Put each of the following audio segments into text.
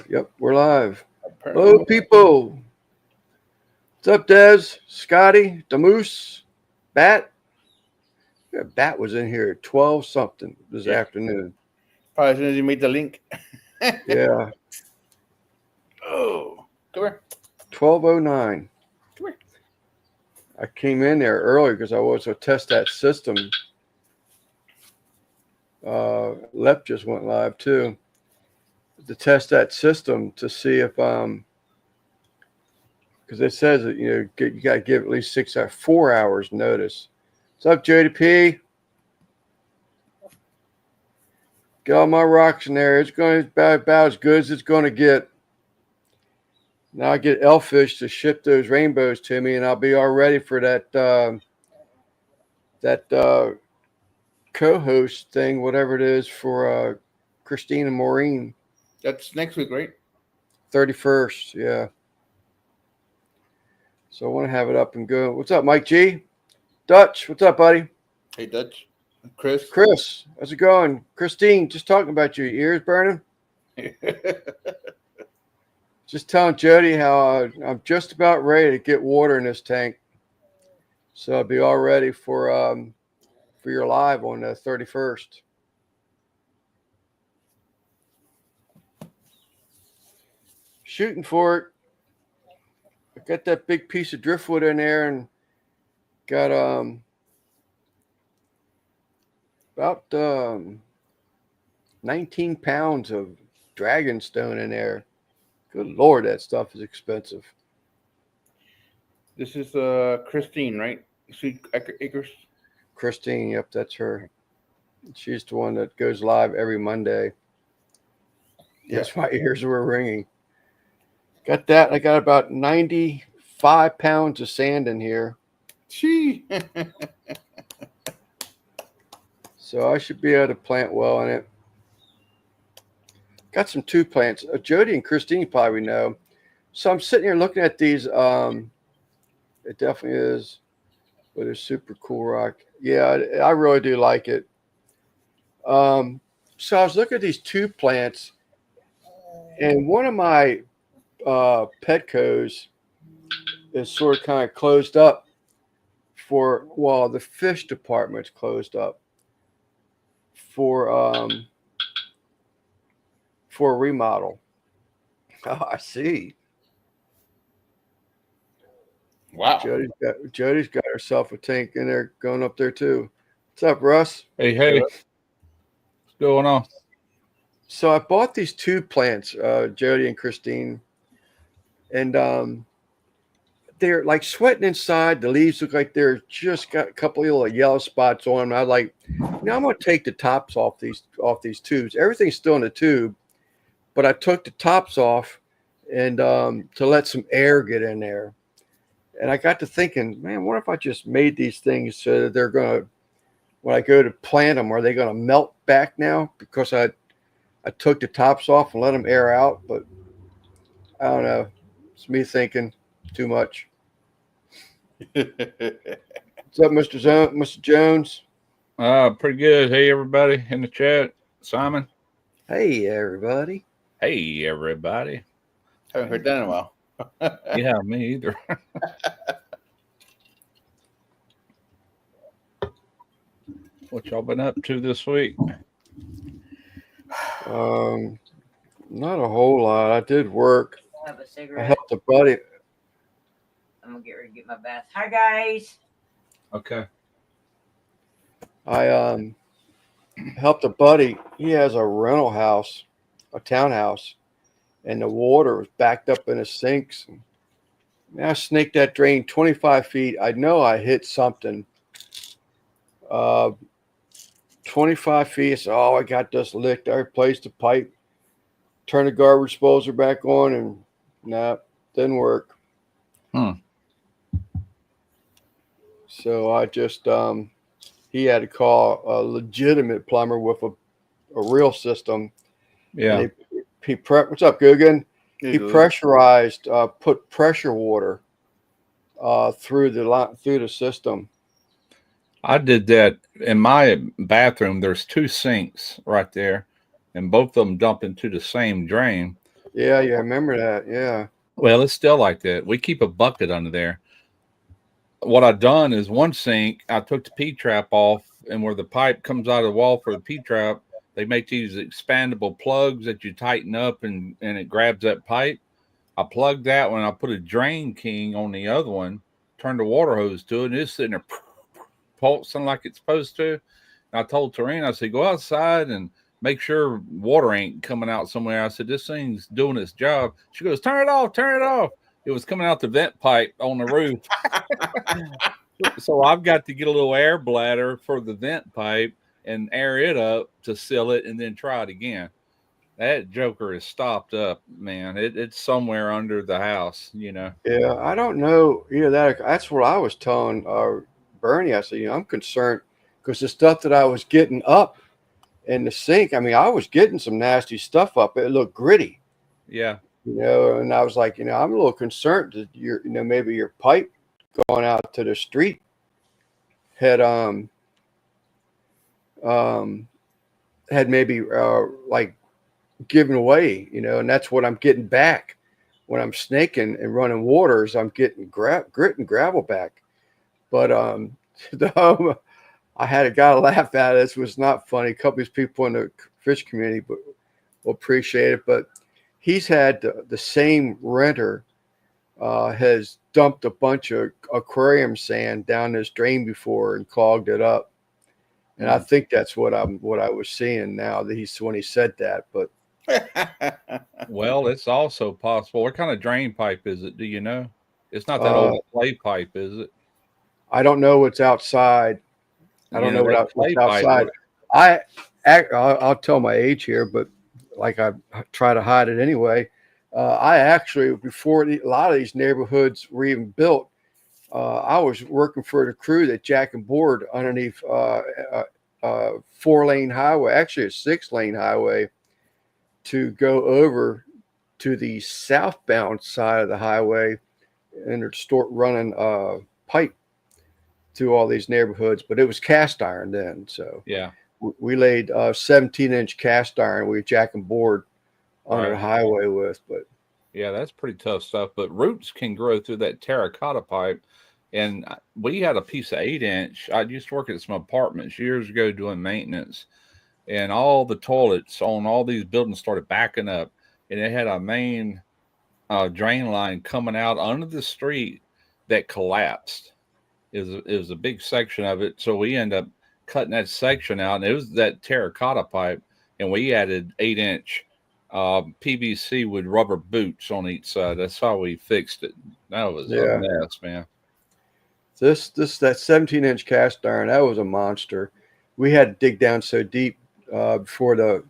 Yep, we're live. Apparently, Hello, people. What's up, Des? Scotty, Damoose, Bat? Yeah, Bat was in here at 12 something this yeah. afternoon. Probably as soon as you made the link. Yeah, Oh, come here. 12:09. Come here. I came in there early because I was to test that system. Lep just went live too to test that system to see if because it says that you got to give at least 4 hours notice. What's up, JDP? Get all my rocks in there. It's going to be about as good as it's going to get. Now I get Elfish to ship those rainbows to me, and I'll be all ready for that co-host thing, whatever it is, for Christine and Maureen. That's next week, right? 31st, yeah. So I want to have it up and go. What's up, Mike G? Dutch, what's up, buddy? Hey, Dutch. Chris. Chris, how's it going? Christine, just talking about your ears burning. Just telling Jody how I'm just about ready to get water in this tank. So I'll be all ready for your live on the 31st. Shooting for it. I got that big piece of driftwood in there and got about 19 pounds of dragonstone in there. Good Lord, that stuff is expensive. This is Christine, right? Sweet Acres. Christine, yep, that's her. She's the one that goes live every Monday. Yes, my ears were ringing. Got that. I got about 95 pounds of sand in here. Gee. So I should be able to plant well in it. Got some two plants. Jody and Christine probably know. So I'm sitting here looking at these. It definitely is, but it's super cool rock. Yeah, I really do like it. So I was looking at these two plants, and one of my Petcos is sort of kind of closed up the fish department's closed up for a remodel. Oh, I see. Wow. Jody's got herself a tank in there going up there too. What's up, Russ? Hey. What's going on? So I bought these two plants, Jody and Christine, and they're like sweating inside. The leaves look like they're just got a couple of little yellow spots on them. I like, I'm going to take the tops off these tubes. Everything's still in the tube, but I took the tops off and to let some air get in there. And I got to thinking, man, what if I just made these things so that they're going to, when I go to plant them, are they going to melt back now? Because I took the tops off and let them air out, but I don't know. It's me thinking too much. What's up, Mr. Jones? Pretty good. Hey, everybody in the chat. Simon. Hey, everybody. Hey, everybody. Haven't heard that in a while. Yeah, me either. What y'all been up to this week? Not a whole lot. I did work. I have a I cigarette. helped a buddy. I'm gonna get ready to get my bath. Hi guys. Okay. I helped a buddy. He has a rental house, a townhouse, and the water was backed up in his sinks. I snaked that drain 25 feet. I know I hit something. 25 feet. So, I got this licked. I replaced the pipe, turned the garbage disposal back on, and didn't work. So I just, he had to call a legitimate plumber with a real system. Yeah. What's up, Guggen? He pressurized, put pressure water through the system. I did that in my bathroom. There's two sinks right there, and both of them dump into the same drain. Yeah, yeah, I remember that. Yeah. Well, it's still like that. We keep a bucket under there. What I done is one sink, I took the P trap off, and where the pipe comes out of the wall for the P trap, they make these expandable plugs that you tighten up and it grabs that pipe. I plugged that one. I put a drain king on the other one, turned the water hose to it, and it's sitting there pulsing like it's supposed to. And I told Tareen, I said, go outside and make sure water ain't coming out somewhere. I said, this thing's doing its job. She goes, turn it off, turn it off. It was coming out the vent pipe on the roof. So I've got to get a little air bladder for the vent pipe and air it up to seal it and then try it again. That joker is stopped up, man. It's somewhere under the house, you know. Yeah, I don't know. That's what I was telling Bernie. I said, I'm concerned because the stuff that I was getting up in the sink, I mean, I was getting some nasty stuff up. It looked gritty, Yeah. and I was like, I'm a little concerned that maybe your pipe going out to the street had maybe like given away, and that's what I'm getting back when I'm snaking and running waters. I'm getting grit and gravel back. But I had a guy laugh at it. This was not funny. A couple of these people in the fish community will appreciate it. But he's had the same renter has dumped a bunch of aquarium sand down this drain before and clogged it up. And I think that's what I was seeing now that when he said that. But well, it's also possible. What kind of drain pipe is it? Do you know? It's not that old clay pipe, is it? I don't know what's outside. I don't know what's outside. I'll tell my age here, but like I try to hide it anyway. I actually, before a lot of these neighborhoods were even built, I was working for the crew that jack and board underneath 4-lane highway, actually a 6-lane highway, to go over to the southbound side of the highway and start running pipe to all these neighborhoods. But it was cast iron then, so yeah, we laid 17-inch cast iron we jack and board on the highway with. But yeah, that's pretty tough stuff. But roots can grow through that terracotta pipe. And we had a piece of 8-inch. I used to work at some apartments years ago doing maintenance, and all the toilets on all these buildings started backing up, and it had a main drain line coming out under the street that collapsed. It was a big section of it, so we ended up cutting that section out, and it was that terracotta pipe, and we added 8-inch PVC with rubber boots on each side. That's how we fixed it. That was a mess, man. That 17-inch cast iron, that was a monster. We had to dig down so deep before the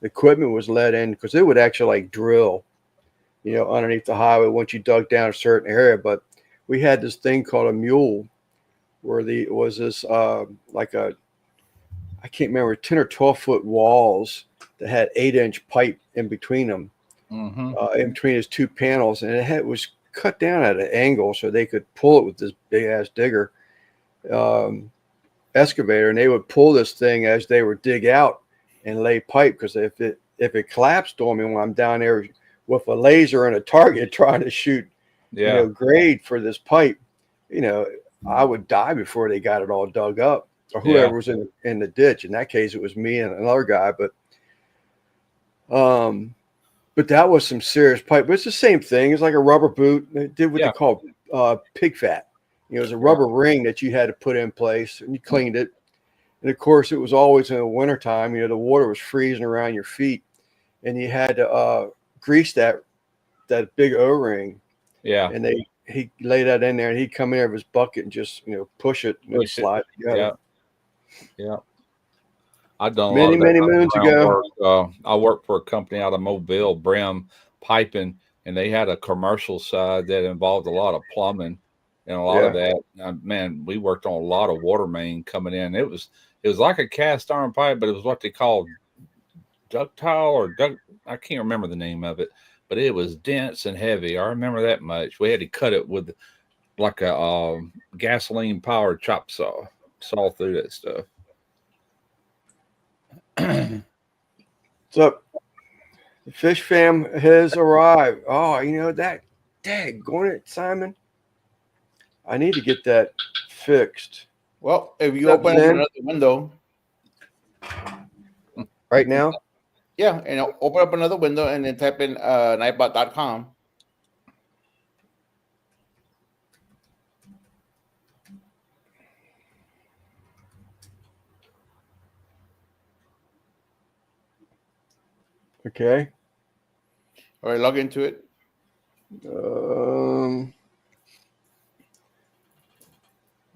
equipment was let in, because it would actually like drill, underneath the highway once you dug down a certain area. But we had this thing called a mule, where was this like I can't remember, 10 or 12 foot walls that had 8-inch pipe in between them, in between his two panels, and it was cut down at an angle so they could pull it with this big ass digger excavator, and they would pull this thing as they would dig out and lay pipe, because if it collapsed on me when I'm down there with a laser and a target trying to shoot grade for this pipe, I would die before they got it all dug up, or whoever was in the ditch. In that case it was me and another guy, but that was some serious pipe. But it's the same thing. It's like a rubber boot. They did what they call pig fat. It was a rubber ring that you had to put in place, and you cleaned it. And of course, it was always in the wintertime. The water was freezing around your feet, and you had to grease that big O-ring. Yeah. And he laid that in there, and he'd come in with his bucket and just push it and slide it together. Yeah. I've done many moons ago. I worked for a company out of Mobile, Brim Piping, and they had a commercial side that involved a lot of plumbing and a lot of that. Man, we worked on a lot of water main coming in. It was like a cast iron pipe, but it was what they called ductile or I can't remember the name of it, but it was dense and heavy. I remember that much. We had to cut it with like a gasoline powered chop saw through that stuff. So The fish fam has arrived. Oh, you know that. Daggone it, Simon. I need to get that fixed Well, if you What's up, open up Zen? another window, right now. yeah, and open up another window and then type in nightbot.com. Okay. All right, log into it.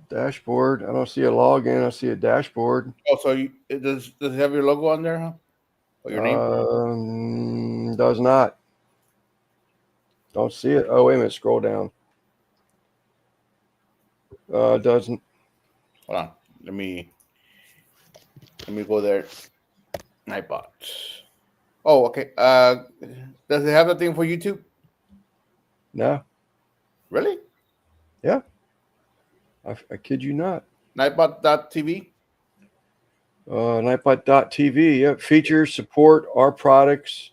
Dashboard. I don't see a login. I see a dashboard. Oh, so does it have your logo on there, huh? Or your name? Does not. Don't see it. Oh, wait a minute. Scroll down. Doesn't. Hold on. Let me go there. Nightbot. Oh, okay. Does it have the thing for YouTube? No. Really? I kid you not. Nightbot.tv? Nightbot.tv. Yep. Features, support, our products.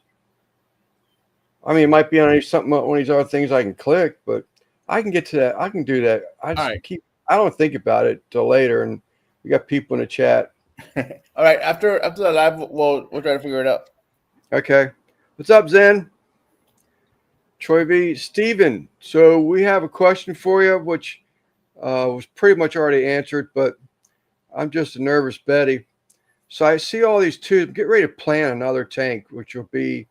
I mean, it might be on something one of these other things I can click, but I can get to that. I can do that. I just Alright. I don't think about it till later, and we got people in the chat. All right. After the live, we'll try to figure it out. Okay. What's up, Zen? Troy V. Steven. So we have a question for you, which was pretty much already answered, but I'm just a nervous Betty. So I see all these tubes. Get ready to plant another tank, which will be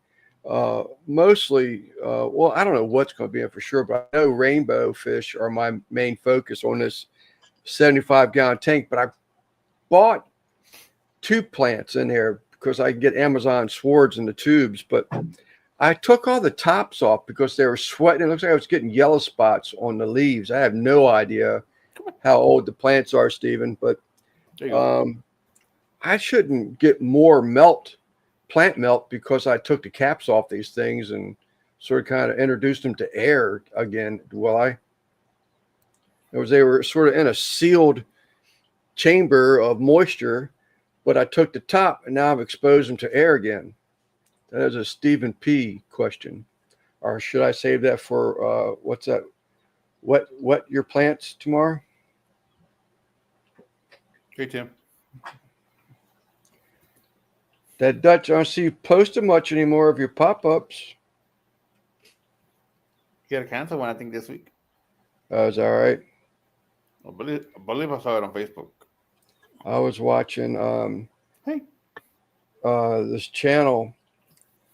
mostly, well, I don't know what's going to be in for sure, but I know rainbow fish are my main focus on this 75-gallon tank. But I bought 2 plants in here because I can get Amazon swords in the tubes. But I took all the tops off because they were sweating. It looks like I was getting yellow spots on the leaves. I have no idea how old the plants are, Stephen, but There you go. I shouldn't get more plant melt, because I took the caps off these things and sort of kind of introduced them to air again. Will I? They were sort of in a sealed chamber of moisture, but I took the top and now I've exposed them to air again. That is a Stephen P. question. Or should I save that for what's that? What your plants tomorrow? Hey, Tim. That Dutch, I don't see you posting much anymore of your pop-ups. You got to cancel one, I think, this week. Is that all right? I believe I saw it on Facebook. I was watching Hey. this channel.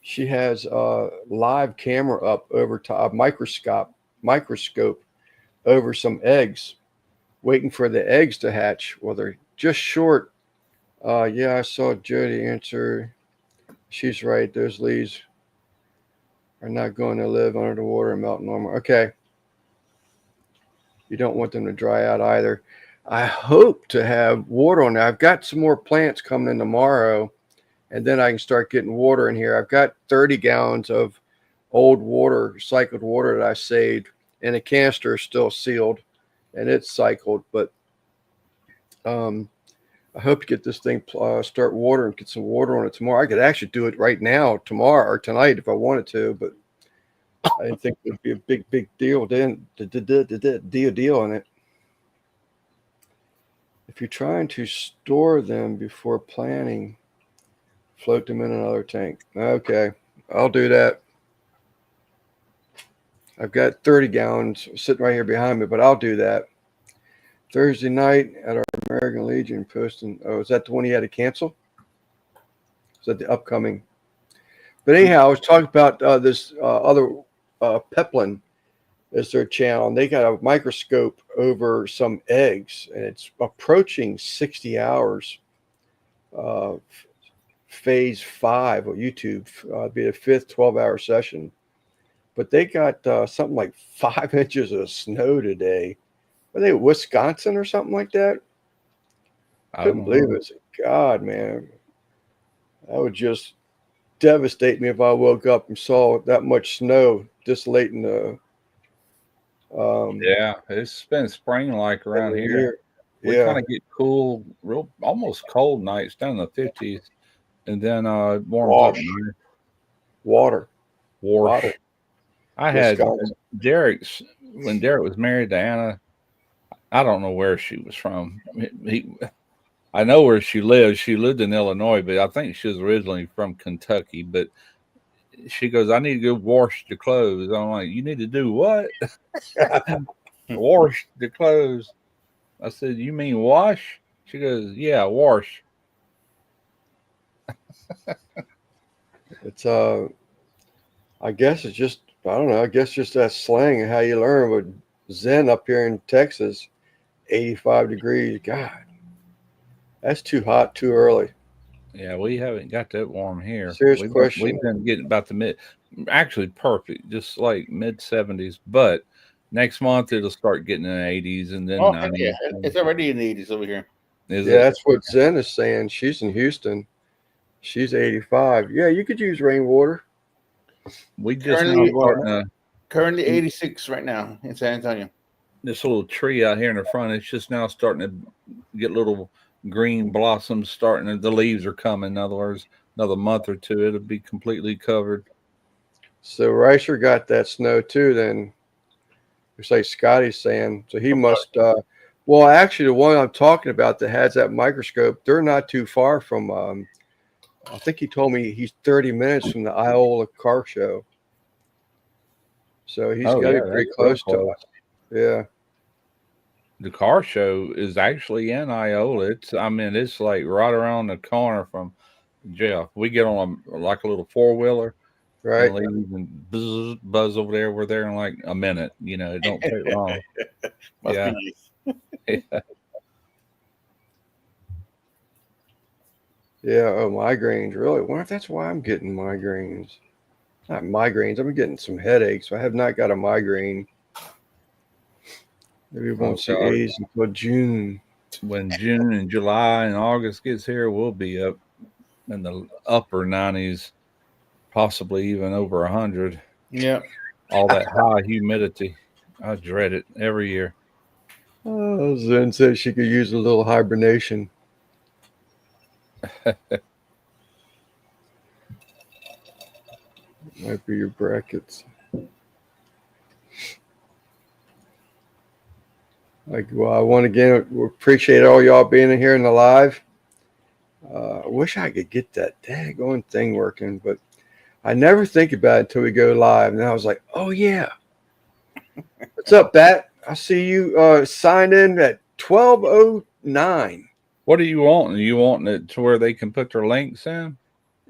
She has a live camera up over top, microscope over some eggs, waiting for the eggs to hatch. Well, they're just short. Yeah, I saw Jody answer. She's right. Those leaves are not going to live under the water and melt normal. Okay. You don't want them to dry out either. I hope to have water on there. I've got some more plants coming in tomorrow, and then I can start getting water in here. I've got 30 gallons of old water, cycled water that I saved, and a canister is still sealed, and it's cycled. But I hope to get this thing start watering, get some water on it tomorrow. I could actually do it right now, tomorrow, or tonight if I wanted to, but I didn't think it would be a big deal. Then deal on it. If you're trying to store them before planting, float them in another tank. Okay, I'll do that. I've got 30 gallons sitting right here behind me, but I'll do that. Thursday night at our American Legion posting. Oh, is that the one he had to cancel? Is that the upcoming? But anyhow, I was talking about this other Peplin is their channel, and they got a microscope over some eggs, and it's approaching 60 hours. Phase 5 of YouTube, be the 5th 12-hour session. But they got something like 5 inches of snow today. Were they Wisconsin or something like that? I couldn't believe it. God, man. That would just devastate me if I woke up and saw that much snow this late in the yeah, it's been spring like around here. We Yeah. kind of get cool, real almost cold nights down in the 50s, and then warms Wash. up. water. Wash. Bottle. I had Wisconsin. Derek's when Derek was married to Anna. I don't know where she was from. I know where she lived. She lived in Illinois, but I think she was originally from Kentucky. But she goes, I need to go wash the clothes. I'm like, you need to do what? Wash the clothes. I said, you mean wash? She goes, yeah, wash. It's I guess it's just I don't know. I guess just that slang and how you learn. With Zen up here in Texas, 85 degrees. God, that's too hot too early. Yeah, we haven't got that warm here. Serious We've question. been getting about the actually perfect, just like mid 70s. But next month it'll start getting in the 80s and then Oh, heck 90s. yeah. It's already in the 80s over here. Is Yeah, it? that's what Zen is saying. She's in Houston. She's 85. Yeah, you could use rainwater. We just now Currently, starting currently 86 right now in San Antonio. this little tree out here in the front. It's just now starting to get little green blossoms starting. The leaves are coming. In other words, another month or two, it'll be completely covered. So Ricer got that snow too. Then it's like Scotty's saying. So he must. Well, actually, the one I'm talking about that has that microscope, they're not too far from. I think he told me he's 30 minutes from the Iola Car Show. So he's got to be pretty that's close real to close. us. Yeah. The car show is actually in Iola. It's like right around the corner from Jeff. We get on like a little 4-wheeler Right. and leave and buzz over there. We're there in like a minute. It don't take long. Must Yeah. be nice. Yeah. Oh, migraines. Really? I wonder if that's why I'm getting migraines. Not migraines. I'm getting some headaches. I have not got a migraine. Maybe we won't see God. A's until June. When June and July and August gets here, we'll be up in the upper 90s, possibly even over 100. Yeah. All that high humidity. I dread it every year. Oh, Zen said she could use a little hibernation. Might be your brackets. Well, I want to appreciate all y'all being in here in the live. I wish I could get that daggone thing working, but I never think about it until we go live. And I was like, oh, yeah. What's up, Bat? I see you signed in at 12:09. What do you want? Are you wanting it to where they can put their links in?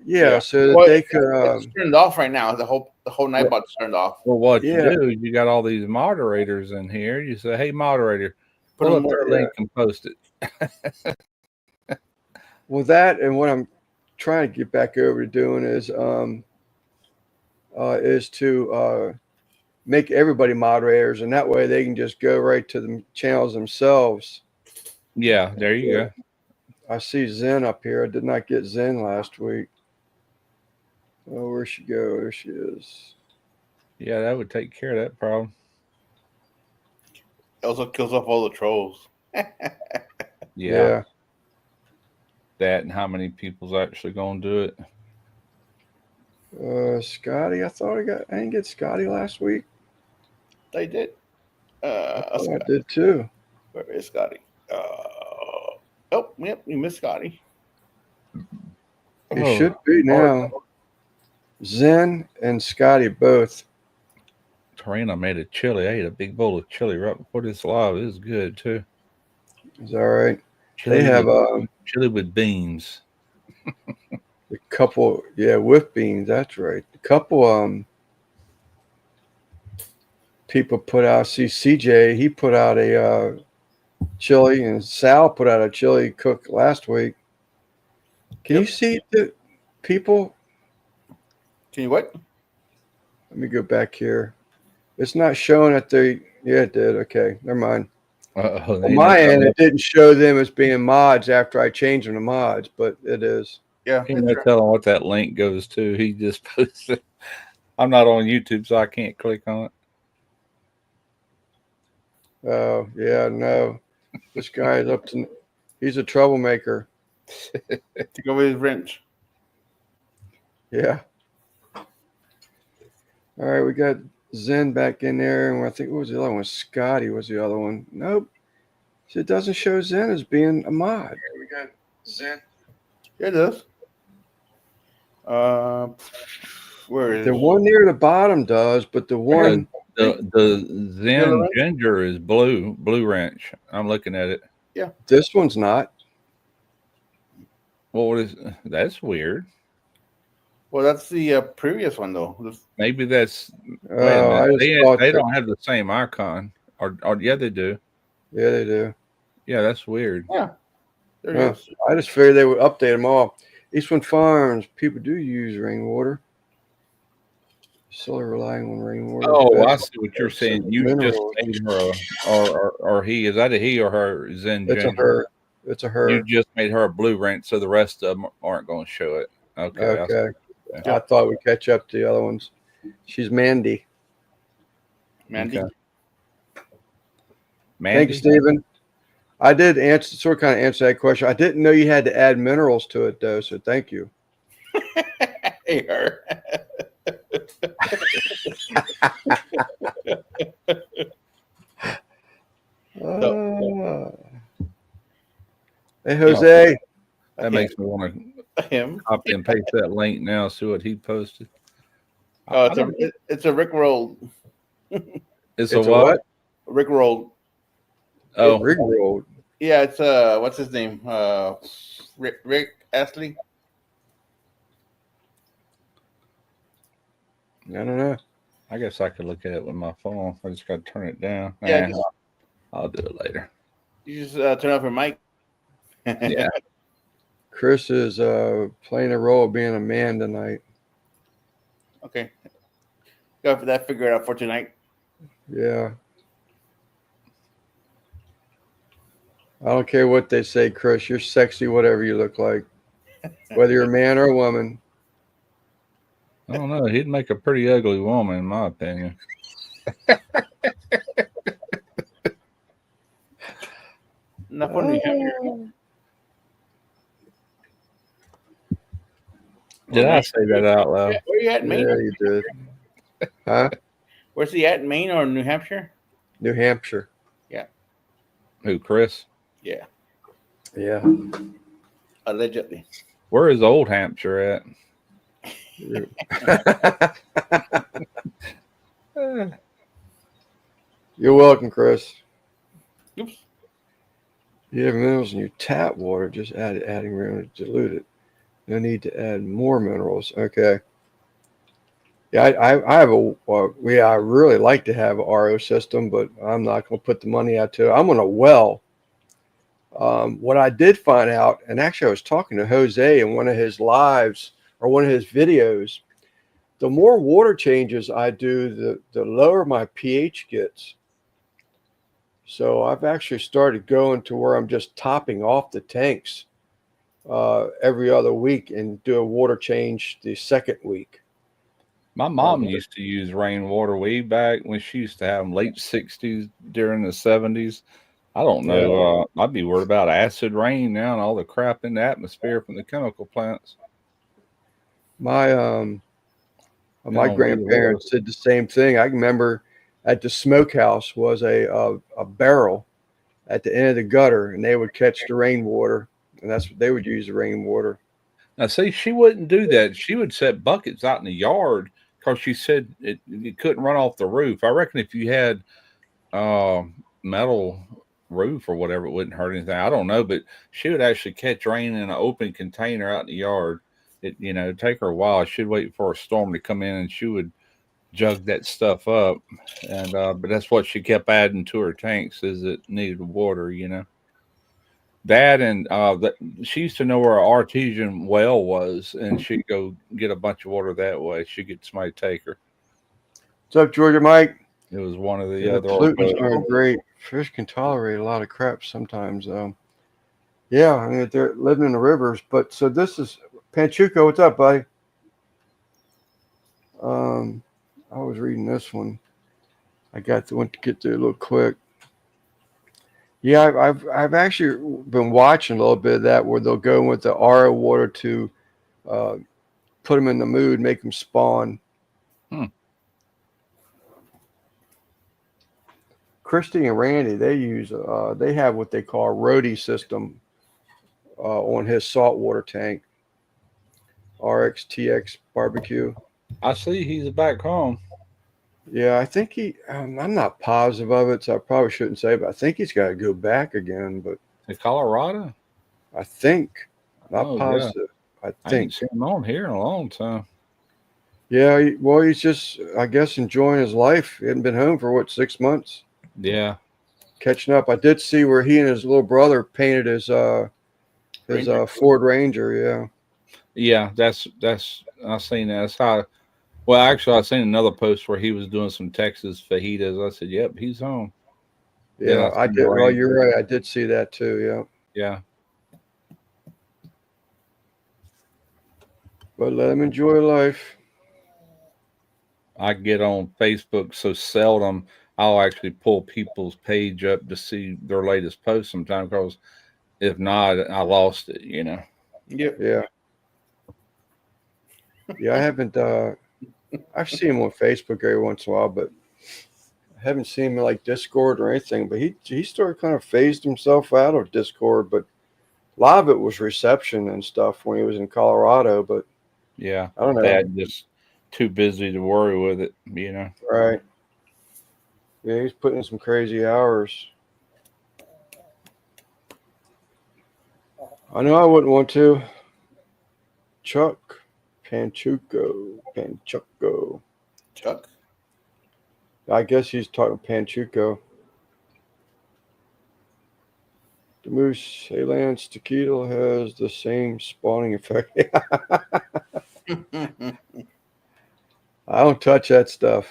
Yeah, so that they could. It's turned off right now. The whole Nightbot's turned off. Well, what Yeah. you do is you got all these moderators in here. You say, hey, moderator, pull up their link and post it. Well, that and what I'm trying to get back over to doing is to make everybody moderators, and that way they can just go right to the channels themselves. Yeah, there you go. I see Zen up here. I did not get Zen last week. Oh, where'd she go? There she is. Yeah, that would take care of that problem. It also kills off all the trolls. Yeah. That and how many people's actually going to do it. Scotty, I didn't get Scotty last week. They did. I did too. Where is Scotty? Yep, you missed Scotty. It should be now. Zen and Scotty both. Karina made a chili. I ate a big bowl of chili right before this live. It was good too. Is that right? Chili They have chili with beans. a couple, with beans. That's right. A couple people put out. See, CJ, he put out a chili, and Sal put out a chili cook last week. Can you see the people? Can you what? Let me go back here. It's not showing that they. Yeah, it did. Okay, never mind. On my end, it didn't show them as being mods after I changed them to mods, but it is. Yeah. He didn't tell him what that link goes to. He just posted. I'm not on YouTube, so I can't click on it. Oh, yeah, no. This guy is he's a troublemaker. Take away his wrench. Yeah. All right, we got Zen back in there, and I think what was the other one? Scotty was the other one. Nope. So it doesn't show Zen as being a mod. We got Zen. Yeah, it does. Where is The one near the bottom does, but the one The Zen Yellow wrench? Ginger is blue wrench. I'm looking at it. this one's not. Well, what is that's weird. Well, that's the previous one though. Maybe that's wait a I minute. just thought They that- don't have the same icon. Or yeah, they do. Yeah, they do. Yeah, that's weird. Yeah, there it Yeah. is. I just figured they would update them all. Eastwood Farms, people do use rainwater. Still relying on rainwater. Oh, I But see what you're saying. You Minerals. just made her or he. Is that a he or her? Zen it's a Ginger. her. It's a her. You just made her a blue wrench, so the rest of them aren't going to show it. Okay. I see. Okay. I thought we'd catch up to the other ones. She's Mandy. Mandy. Okay. Thank you, Mandy? Stephen. I did kind of answer that question. I didn't know you had to add minerals to it though, so thank you. Hey, her. Hey, Jose. That makes me want to Him. copy and paste that link now. See what he posted. Oh, I don't- it's a Rick roll. it's It's a a what? Rick roll. Oh, Rig rolled. Yeah, it's what's his name? Rick Astley. I don't know. I guess I could look at it with my phone. I just got to turn it down. Yeah, Nah, I'll do it later. You just turn off your mic. Yeah. Chris is playing a role of being a man tonight. Okay. Got that figured out for tonight. Yeah. I don't care what they say, Chris. You're sexy, whatever you look like, whether you're a man or a woman. I don't know. He'd make a pretty ugly woman, in my opinion. Not for New Hampshire. Did I say that out loud? Where you at, Maine? Yeah, you did. Huh? Where's he at, Maine or New Hampshire? New Hampshire. Who, Chris? Yeah, Yeah. allegedly. Where is Old Hampshire at? You're welcome, Chris. Oops. You have minerals in your tap water. Just adding minerals to dilute it. No need to add more minerals. Okay. Yeah, I have I really like to have an RO system, but I'm not going to put the money out to it. I'm on a well. What I did find out, and actually I was talking to Jose in one of his lives or one of his videos, the more water changes I do, the lower my pH gets. So I've actually started going to where I'm just topping off the tanks every other week and do a water change the second week. My mom used to use rainwater way back when she used to have them late 60s during the 70s. I don't know. I'd be worried about acid rain now and all the crap in the atmosphere from the chemical plants. My my grandparents did the same thing. I remember at the smokehouse was a barrel at the end of the gutter, and they would catch the rainwater, and that's what they would use, the rainwater. Now, see, she wouldn't do that. She would set buckets out in the yard because she said it couldn't run off the roof. I reckon if you had metal roof or whatever, it wouldn't hurt anything. I don't know, but she would actually catch rain in an open container out in the yard. It'd take her a while. She'd wait for a storm to come in, and she would jug that stuff up. And but that's what she kept adding to her tanks, is it needed water. That and she used to know where an artesian well was, and she'd go get a bunch of water that way. She'd get somebody to take her. What's up, Georgia Mike? It was one of the The other. pollutants aren't great. Fish can tolerate a lot of crap sometimes. Yeah, I mean, they're living in the rivers. But so this is Panchuco. What's up, buddy? I was reading this one. I went to get through a little quick. Yeah, I've actually been watching a little bit of that where they'll go with the RO water to put them in the mood, make them spawn. Christy and Randy, they have what they call a roadie system on his saltwater tank, RXTX barbecue. I see he's back home. Yeah, I think I'm not positive of it, so I probably shouldn't say, but I think he's got to go back again. But In Colorado? I think, not Oh, yeah. positive. I I think. ain't seen him on here in a long time. Yeah, well, he's just, I guess, enjoying his life. He hadn't been home for 6 months. Yeah. Catching up. I did see where he and his little brother painted his Ranger. Ford Ranger. Yeah. Yeah, that's I seen that. That's how. Well, actually, I seen another post where he was doing some Texas fajitas. I said, "Yep, he's home." Then Yeah, I seen did. the Well, Ranger. you're right. I did see that too. Yeah. Yeah, But let him enjoy life. I get on Facebook so seldom. I'll actually pull people's page up to see their latest post sometimes, because if not, I lost it. Yep. Yeah. Yeah, I haven't. I've seen him on Facebook every once in a while, but I haven't seen him in like Discord or anything. But he started kind of phased himself out of Discord. But a lot of it was reception and stuff when he was in Colorado. But Yeah, I don't know. Dad just too busy to worry with it. Right. Yeah, he's putting in some crazy hours. I know I wouldn't want to. Chuck Panchuco. Chuck. I guess he's talking Panchuco. The Moose Salance tequila has the same spawning effect. I don't touch that stuff.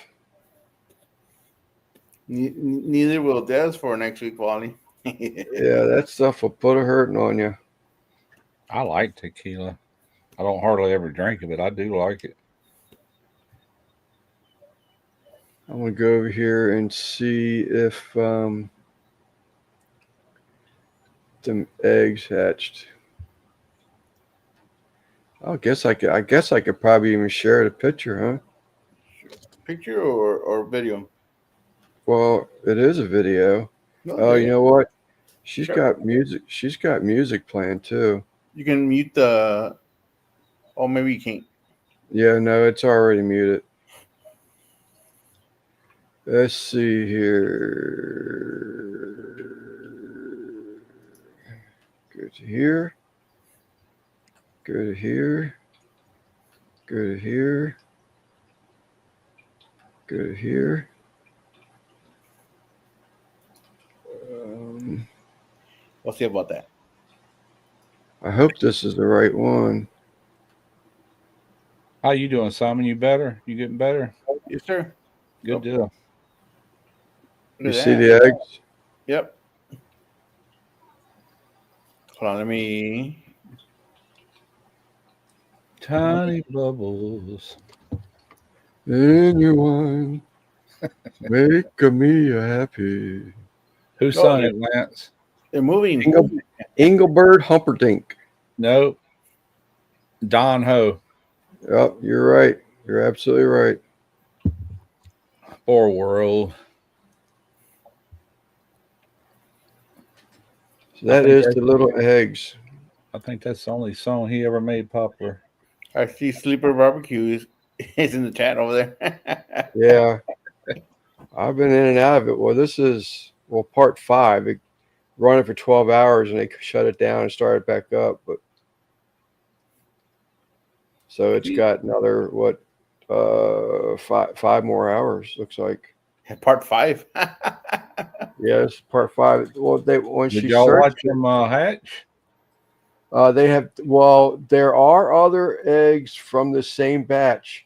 Neither will Des for next week, Wally. Yeah, that stuff will put a hurting on you. I like tequila. I don't hardly ever drink it, but I do like it. I'm gonna go over here and see if them eggs hatched. I guess I could probably even share the picture, huh? Picture or video? Well, it is a video. No, Oh, you know what? She's Sure. got music. She's got music playing too. You can mute the. Oh, maybe you can't. Yeah, no, it's already muted. Let's see here. Go to here. Go to here. Go to here. Go to here. We'll see about that. I hope this is the right one. How you doing, Simon? You better? You getting better? Yes, sir. Good Oh. deal. You see the eggs? Yep. Hold on, let me. Tiny bubbles. In your wine, make me happy. Who sung it, Lance? They're moving. Engelbert Humperdinck. No. Don Ho. Yep, you're right. You're absolutely right. Poor world. So that is the little eggs. I think that's the only song he ever made popular. I see Sleeper Barbecue is in the chat over there. Yeah. I've been in and out of it. Well, this is part 5. It ran it for 12 hours and they shut it down and started back up. But so it's got another five more hours, looks like. Part 5. Yes, part 5. Well, when Did she y'all searched watch them hatch? they have, well, there are other eggs from the same batch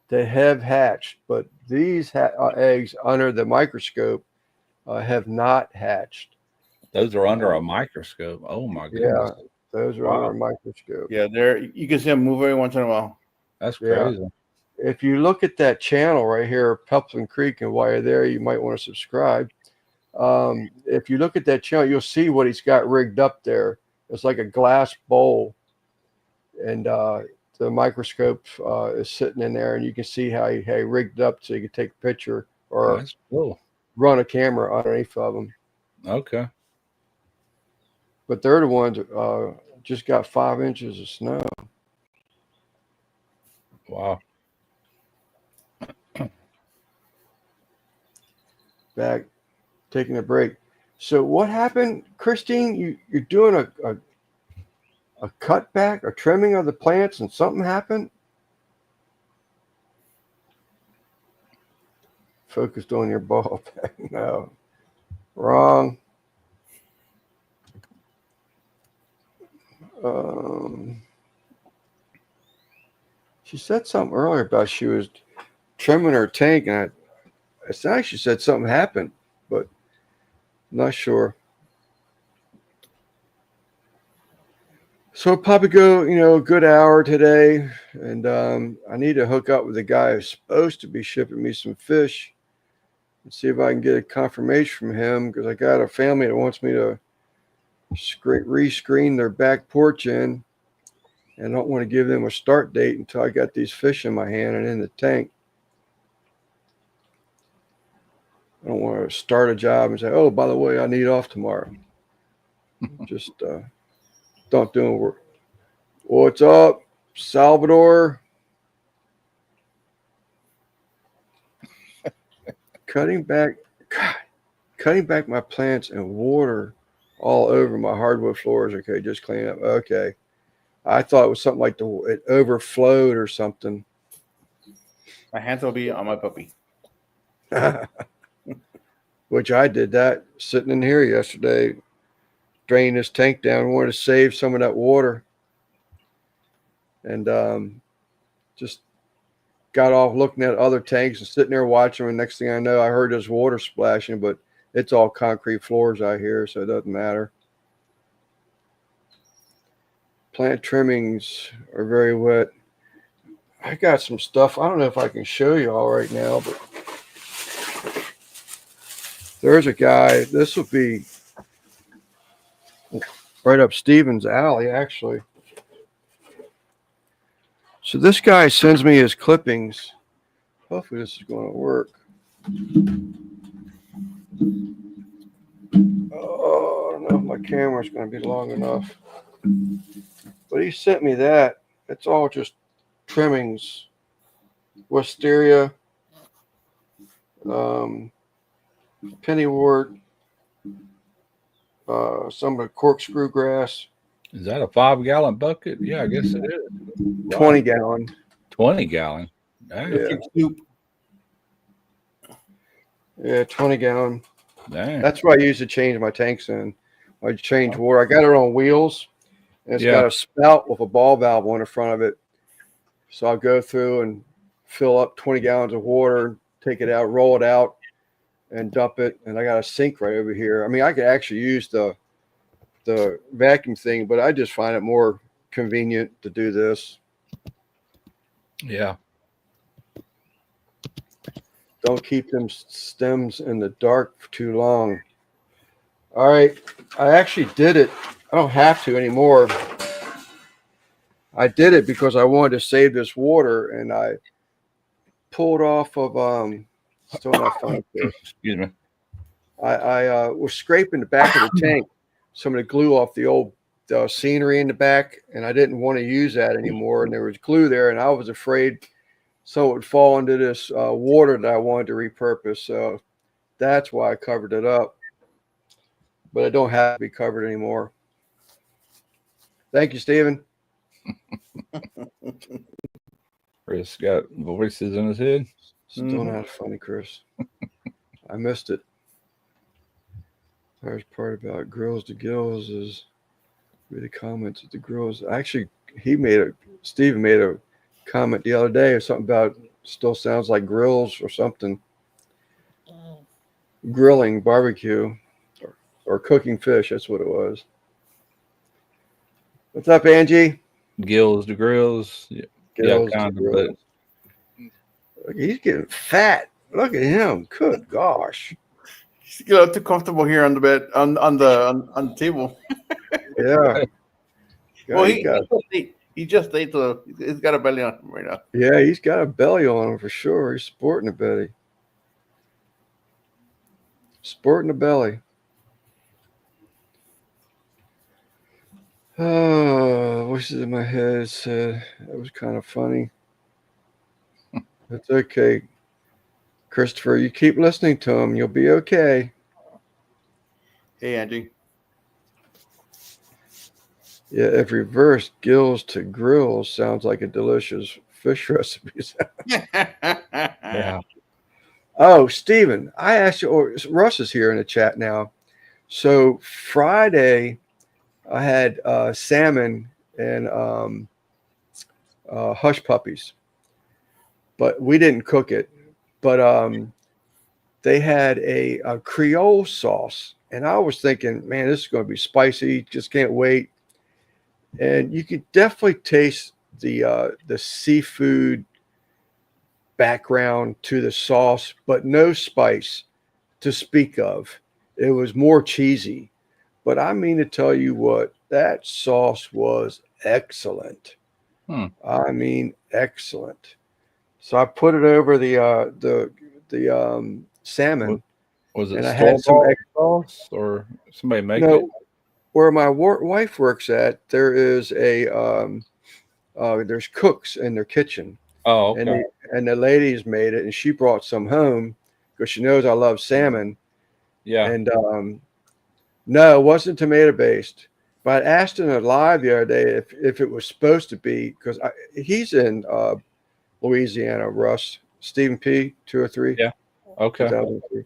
that have hatched, but these eggs under the microscope have not hatched. Those are under a microscope. Oh my goodness. Yeah, those are Wow. under a microscope. Yeah, you can see them move every once in a while. That's Yeah. crazy. If you look at that channel right here, Pepsin Creek, and while you're there, you might want to subscribe. If you look at that channel, you'll see what he's got rigged up there. It's like a glass bowl, and the microscope is sitting in there, and you can see how he rigged up so you can take a picture. Or That's cool. run a camera underneath of them. Okay. But they're the ones just got 5 inches of snow. Wow. Back, taking a break. So what happened, Christine? You're doing a cutback, a trimming of the plants, and something happened? Focused on your ball peg. No. Wrong. She said something earlier about she was trimming her tank, and I thought she said something happened, but I'm not sure. So I'll probably go, a good hour today, and I need to hook up with the guy who's supposed to be shipping me some fish and see if I can get a confirmation from him, because I got a family that wants me to rescreen their back porch in, and I don't want to give them a start date until I got these fish in my hand and in the tank. I don't want to start a job and say, oh, by the way, I need off tomorrow. Just don't do it. What's up, Salvador? Cutting back my plants and water all over my hardwood floors. Okay, just clean up. Okay. I thought it was something like it overflowed or something. My hands will be on my puppy. Which I did that sitting in here yesterday, drained this tank down, wanted to save some of that water. And just got off looking at other tanks and sitting there watching them. And next thing I know, I heard this water splashing, but it's all concrete floors out here, so it doesn't matter. Plant trimmings are very wet. I got some stuff. I don't know if I can show you all right now, but there's a guy. This will be right up Steven's alley, actually. So this guy sends me his clippings. Hopefully this is going to work. Oh, I don't know if my camera's going to be long enough. But he sent me that. It's all just trimmings. Wisteria. Pennywort. Some of the corkscrew grass. Is that a 5-gallon bucket? Yeah, I guess it is. 20 gallon. 20 gallon. Dang. Yeah. Yeah, 20 gallon. Dang. That's what I use to change my tanks in. I change water. I got it on wheels, and it's got a spout with a ball valve on the front of it. So I'll go through and fill up 20 gallons of water, take it out, roll it out, and dump it. And I got a sink right over here. I mean, I could actually use the vacuum thing, but I just find it more convenient to do this. Yeah. Don't keep them stems in the dark for too long. All right. I actually did it. I don't have to anymore. I did it because I wanted to save this water, and I pulled off of still not fine. Excuse me. I was scraping the back of the tank, some of the glue off the old scenery in the back, and I didn't want to use that anymore. And there was glue there, and I was afraid some would fall into this water that I wanted to repurpose. So that's why I covered it up. But it don't have to be covered anymore. Thank you, Stephen. Chris got voices in his head. Still not funny, Chris. I missed it. There's part about grills to gills is read the comments at the grills. Actually, Stephen made a comment the other day or something about still sounds like grills or something. Grilling, barbecue, or cooking fish. That's what it was. What's up, Angie? Gills to grills. Yeah, Gills kind to of. But Look, he's getting fat. Look at him. Good gosh. He's getting too comfortable here on the bed, on the table. Yeah. Well, Yeah, he just ate he's got a belly on him right now. yeah, he's got a belly on him for sure. He's sporting a belly. Sport in the belly. Oh, voices in my head said that was kind of funny. That's okay, Christopher. You keep listening to him, you'll be okay. Hey, Angie. Yeah, if reversed, gills to grills sounds like a delicious fish recipe. Yeah. Oh, Stephen, I asked you, or Russ is here in the chat now. So Friday, I had salmon and hush puppies, but we didn't cook it. But they had a Creole sauce, and I was thinking, man, this is going to be spicy. Just can't wait. And you could definitely taste the seafood background to the sauce, but no spice to speak of. It was more cheesy. But I mean to tell you what, that sauce was excellent. I mean, excellent. So I put it over the salmon, Was it and I had some store-bought sauce or somebody make it? no. Where my wife works at, there is there's cooks in their kitchen, Oh, and okay. the ladies made it, and she brought some home because she knows I love salmon. Yeah. And no, it wasn't tomato based. But I asked him live the other day if it was supposed to be, because he's in Louisiana, Russ, Stephen P. 203. Yeah. Okay. 2003.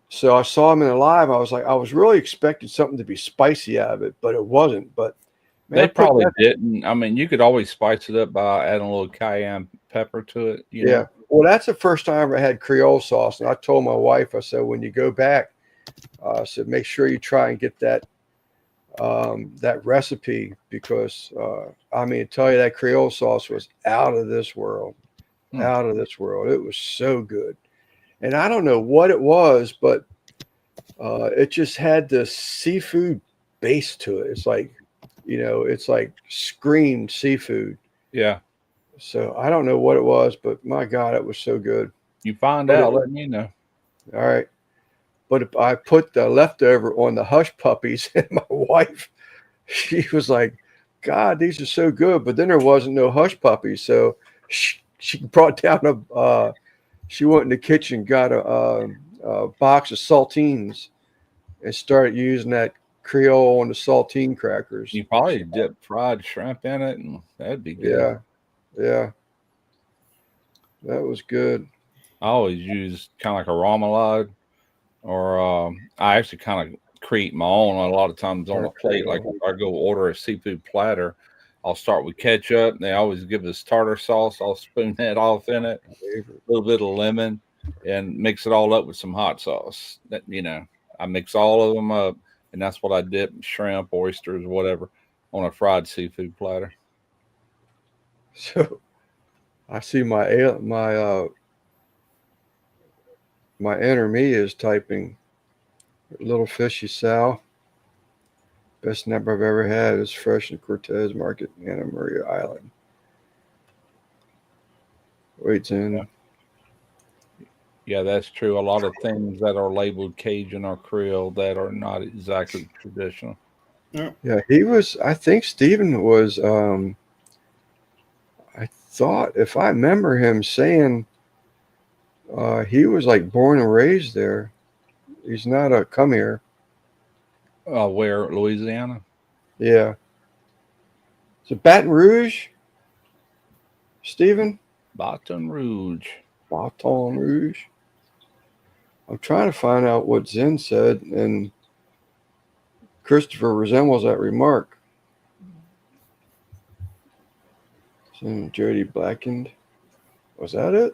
So I saw him in the live. I was really expecting something to be spicy out of it, but it wasn't. But man, They I put probably that- didn't. I mean, you could always spice it up by adding a little cayenne pepper to it. You Yeah. know? Well, that's the first time I had Creole sauce, and I told my wife, I said, when you go back, I said, make sure you try and get that recipe, because I mean, to tell you, that Creole sauce was out of this world, out of this world. It was so good, and I don't know what it was, but it just had this seafood base to it. It's like, it's like screamed seafood. Yeah. So I don't know what it was, but my God, it was so good. You find But out, let me know. All right. But I put the leftover on the hush puppies, and my wife, she was like, God, these are so good. But then there wasn't no hush puppies. So she brought down she went in the kitchen, got a box of saltines, and started using that Creole on the saltine crackers. You probably dip fried shrimp in it, and that'd be good. Yeah. Yeah. That was good. I always use kind of like a remoulade, or I actually kind of create my own a lot of times on a plate. Like if I go order a seafood platter, I'll start with ketchup. They always give us tartar sauce. I'll spoon that off in it, a little bit of lemon, and mix it all up with some hot sauce. That, I mix all of them up, and that's what I dip shrimp, oysters, whatever, on a fried seafood platter. So I see my inner me is typing, little fishy Sal. Best nap I've ever had is fresh in Cortez Market, Anna Maria Island. Waits in. Yeah, that's true. A lot of things that are labeled Cajun or Creole that are not exactly traditional. Yeah, I think Stephen was, I thought, if I remember him saying, he was like born and raised there. He's not a come here. Where? Louisiana? Yeah. So Baton Rouge, Stephen? Baton Rouge. Baton Rouge. I'm trying to find out what Zen said, and Christopher resembles that remark. Zen Jody Blackened. Was that it?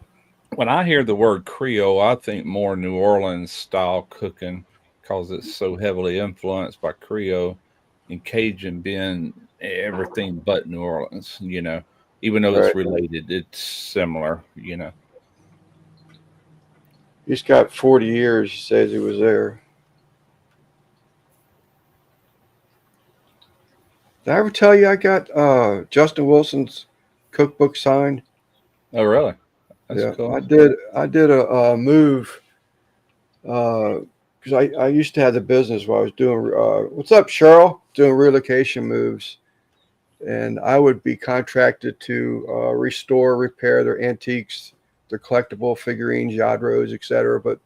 When I hear the word Creole, I think more New Orleans style cooking because it's so heavily influenced by Creole, and Cajun being everything but New Orleans, even though it's related, it's similar, He's got 40 years, he says he was there. Did I ever tell you I got Justin Wilson's cookbook signed? Oh, really? That's cool. I did a move because I used to have the business where I was doing, what's up, Cheryl? Doing relocation moves. And I would be contracted to restore, repair their antiques, their collectible figurines, Yadros, etc. But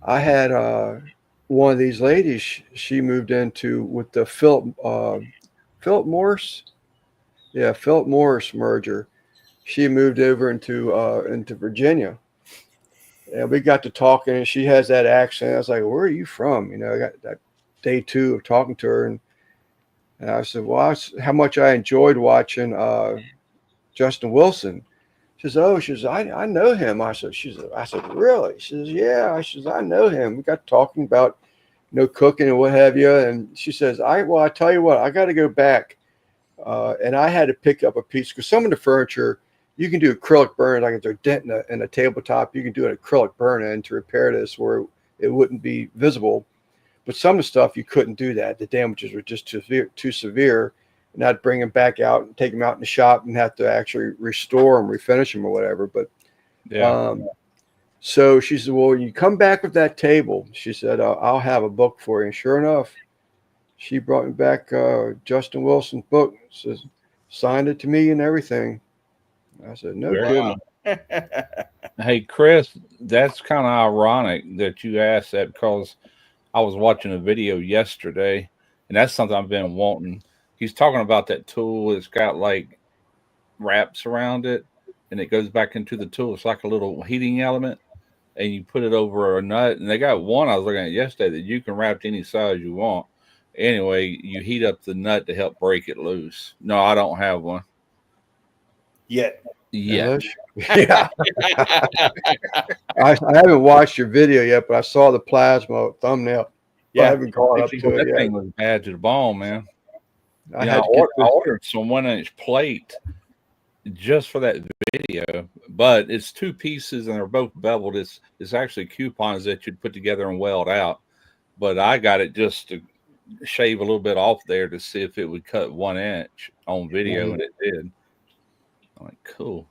I had one of these ladies. She moved into with the Philip Morris, yeah, Philip Morris merger. She moved over into Virginia, and we got to talking. And she has that accent. I was like, "Where are you from?" You know, I got that day two of talking to her, and I said, "Well, how much I enjoyed watching Justin Wilson." She says, "Oh, she says, I know him." I said, "Really?" She says, "Yeah." I says, "I know him." We got talking about cooking and what have you. And she says, I tell you what, I got to go back." And I had to pick up a piece because some of the furniture you can do acrylic burn, like if they're dent in a tabletop, you can do an acrylic burn in to repair this where it wouldn't be visible. But some of the stuff you couldn't do that. The damages were just too severe. And I'd bring them back out and take them out in the shop and have to actually restore them, refinish them or whatever. But Yeah. so she said, "Well, when you come back with that table," she said, "I'll have a book for you." And sure enough, she brought me back Justin Wilson's book. Says, signed it to me and everything. I said, "No Very kidding." Hey, Chris, that's kind of ironic that you asked that because I was watching a video yesterday, and that's something I've been wanting. He's talking about that tool. It's got like wraps around it, and it goes back into the tool. It's like a little heating element, and you put it over a nut. And they got one I was looking at yesterday that you can wrap to any size you want. Anyway, you heat up the nut to help break it loose. No, I don't have one Yet. yet. Yeah. I haven't watched your video yet, but I saw the plasma thumbnail. I Yeah. haven't gone up to That it yet. thing was bad to the bone, man. I Yeah, had to get I ordered some 1-inch plate just for that video, but it's two pieces and they're both beveled. It's actually coupons that you'd put together and weld out. But I got it just to shave a little bit off there to see if it would cut 1 inch on video, and it did. I'm like, cool.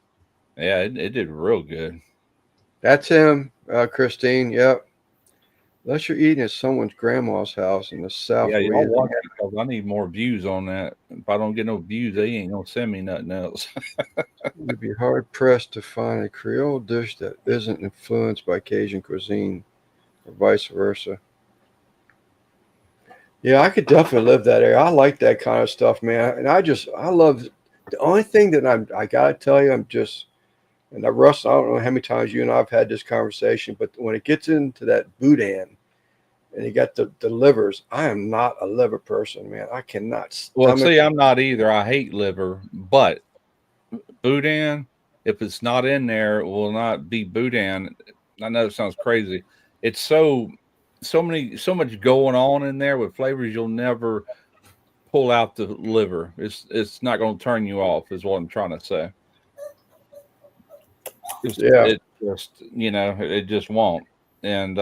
Yeah, it did real good. That's him, Christine. Yep. Unless you're eating at someone's grandma's house in the South. Yeah, y'all Louisiana. watch it because I need more views on that. If I don't get no views, they ain't gonna send me nothing else. You'd be hard pressed to find a Creole dish that isn't influenced by Cajun cuisine, or vice versa. Yeah, I could definitely live that area. I like that kind of stuff, man. And I love the only thing that I gotta tell you, Russ, I don't know how many times you and I have had this conversation, but when it gets into that boudin and you got the livers, I am not a liver person, man. I cannot. Well, see, I'm not either. I hate liver, but boudin, if it's not in there, it will not be boudin. I know it sounds crazy. It's so much going on in there with flavors. You'll never pull out the liver. It's not going to turn you off. Is what I'm trying to say. It just it just won't. And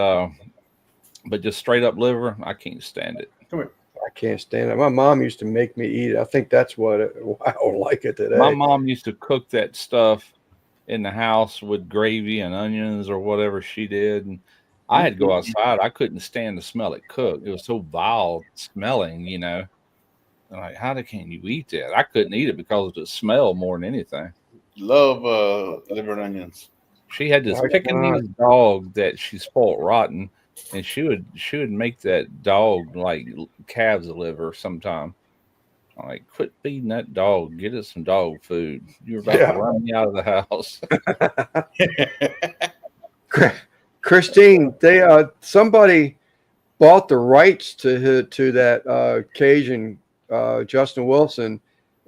but just straight up liver, I can't stand it. Come here. I can't stand it. My mom used to make me eat it. I think that's why I don't like it today. My mom used to cook that stuff in the house with gravy and onions or whatever she did, and I had to go outside. I couldn't stand to smell it cooked. It was so vile smelling, I'm like, how can you eat that? I couldn't eat it because of the smell more than anything. Love liver and onions. She had this Pekingese dog that she spoiled rotten, and she would make that dog like calves liver sometime. I'm like, quit feeding that dog. Get it some dog food. You're about to run me out of the house. Christine, somebody bought the rights to that Cajun Justin Wilson,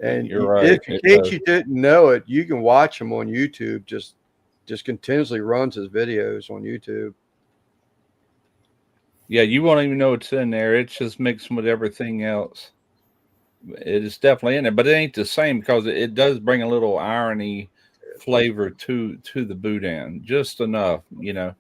and you're right. In case you didn't know it, you can watch him on YouTube. Just continuously runs his videos on YouTube. Yeah, you won't even know it's in there. It's just mixed with everything else. It is definitely in there, but it ain't the same because it does bring a little irony flavor to the boudin, just enough, And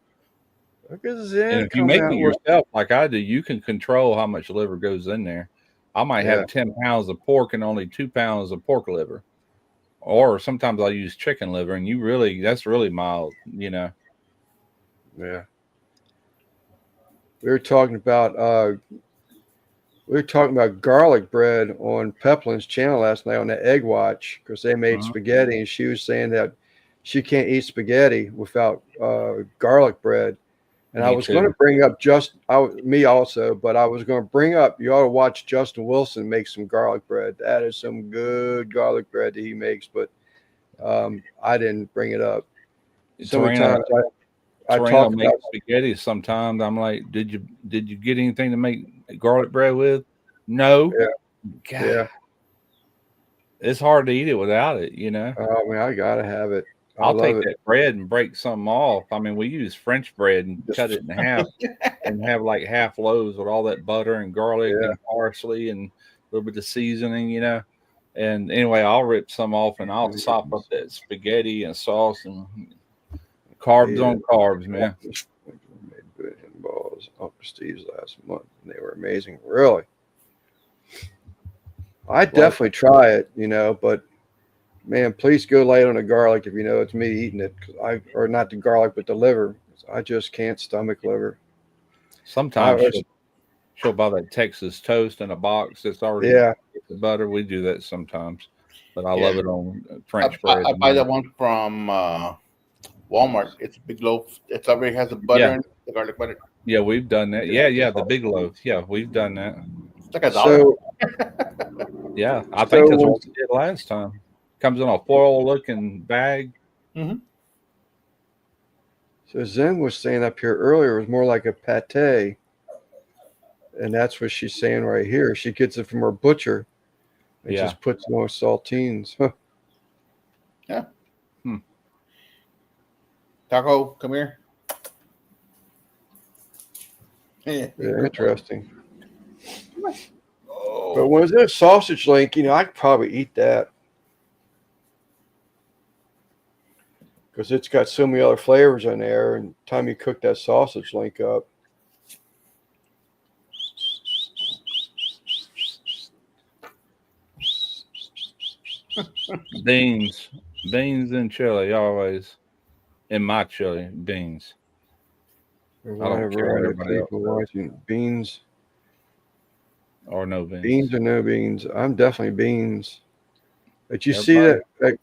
if you make it yourself like I do, you can control how much liver goes in there. I might have 10 pounds of pork and only 2 pounds of pork liver. Or sometimes I'll use chicken liver, and that's really mild, Yeah. we were talking about garlic bread on Peplin's channel last night on the Egg Watch because they made Uh-huh. spaghetti, and she was saying that she can't eat spaghetti without garlic bread. And I Me was going too. to bring up me also, but I was going to bring up, you ought to watch Justin Wilson make some garlic bread. That is some good garlic bread that he makes, but I didn't bring it up. So many Tarina, times I Tarina talk makes about, spaghetti sometimes. I'm like, did you get anything to make garlic bread with? No. yeah, God, yeah. it's hard to eat it without it, you know. I mean, I got to have it. I I'll love take it. that bread and break some off. I mean, we use French bread and Just- cut it in half and have like half loaves with all that butter and garlic Yeah. and parsley and a little bit of seasoning, you know. And anyway, I'll rip some off and I'll sop up that spaghetti and sauce and carbs on carbs, man. Made good balls up to Steve's last month, and they were amazing. Really, I definitely try it, but man, please go light on the garlic if you know it's me eating it. Or not the garlic, but the liver. I just can't stomach liver. Sometimes I was- she'll buy that Texas toast in a box that's already Yeah, with the butter. We do that sometimes, but I Yeah. love it on French bread. I buy that one from Walmart. It's a big loaf. It already has the butter Yeah. and the garlic butter. Yeah, we've done that. Yeah, the big loaf. Yeah, we've done that. It's like $1. so Yeah, I think that's So- what we did last time. Comes in a foil-looking bag. so Zen was saying up here earlier it was more like a pate, and that's what she's saying right here. She gets it from her butcher and Yeah. just puts more saltines. Taco, come here. Yeah, interesting. Oh. But when it's in a sausage link, I could probably eat that because it's got so many other flavors in there. And time you cook that sausage link up, Beans and chili always. In my chili, beans. there's I don't a care what variety of everybody else people does. watching. Beans Or no beans. or no beans. I'm definitely beans. Did you see Everybody- that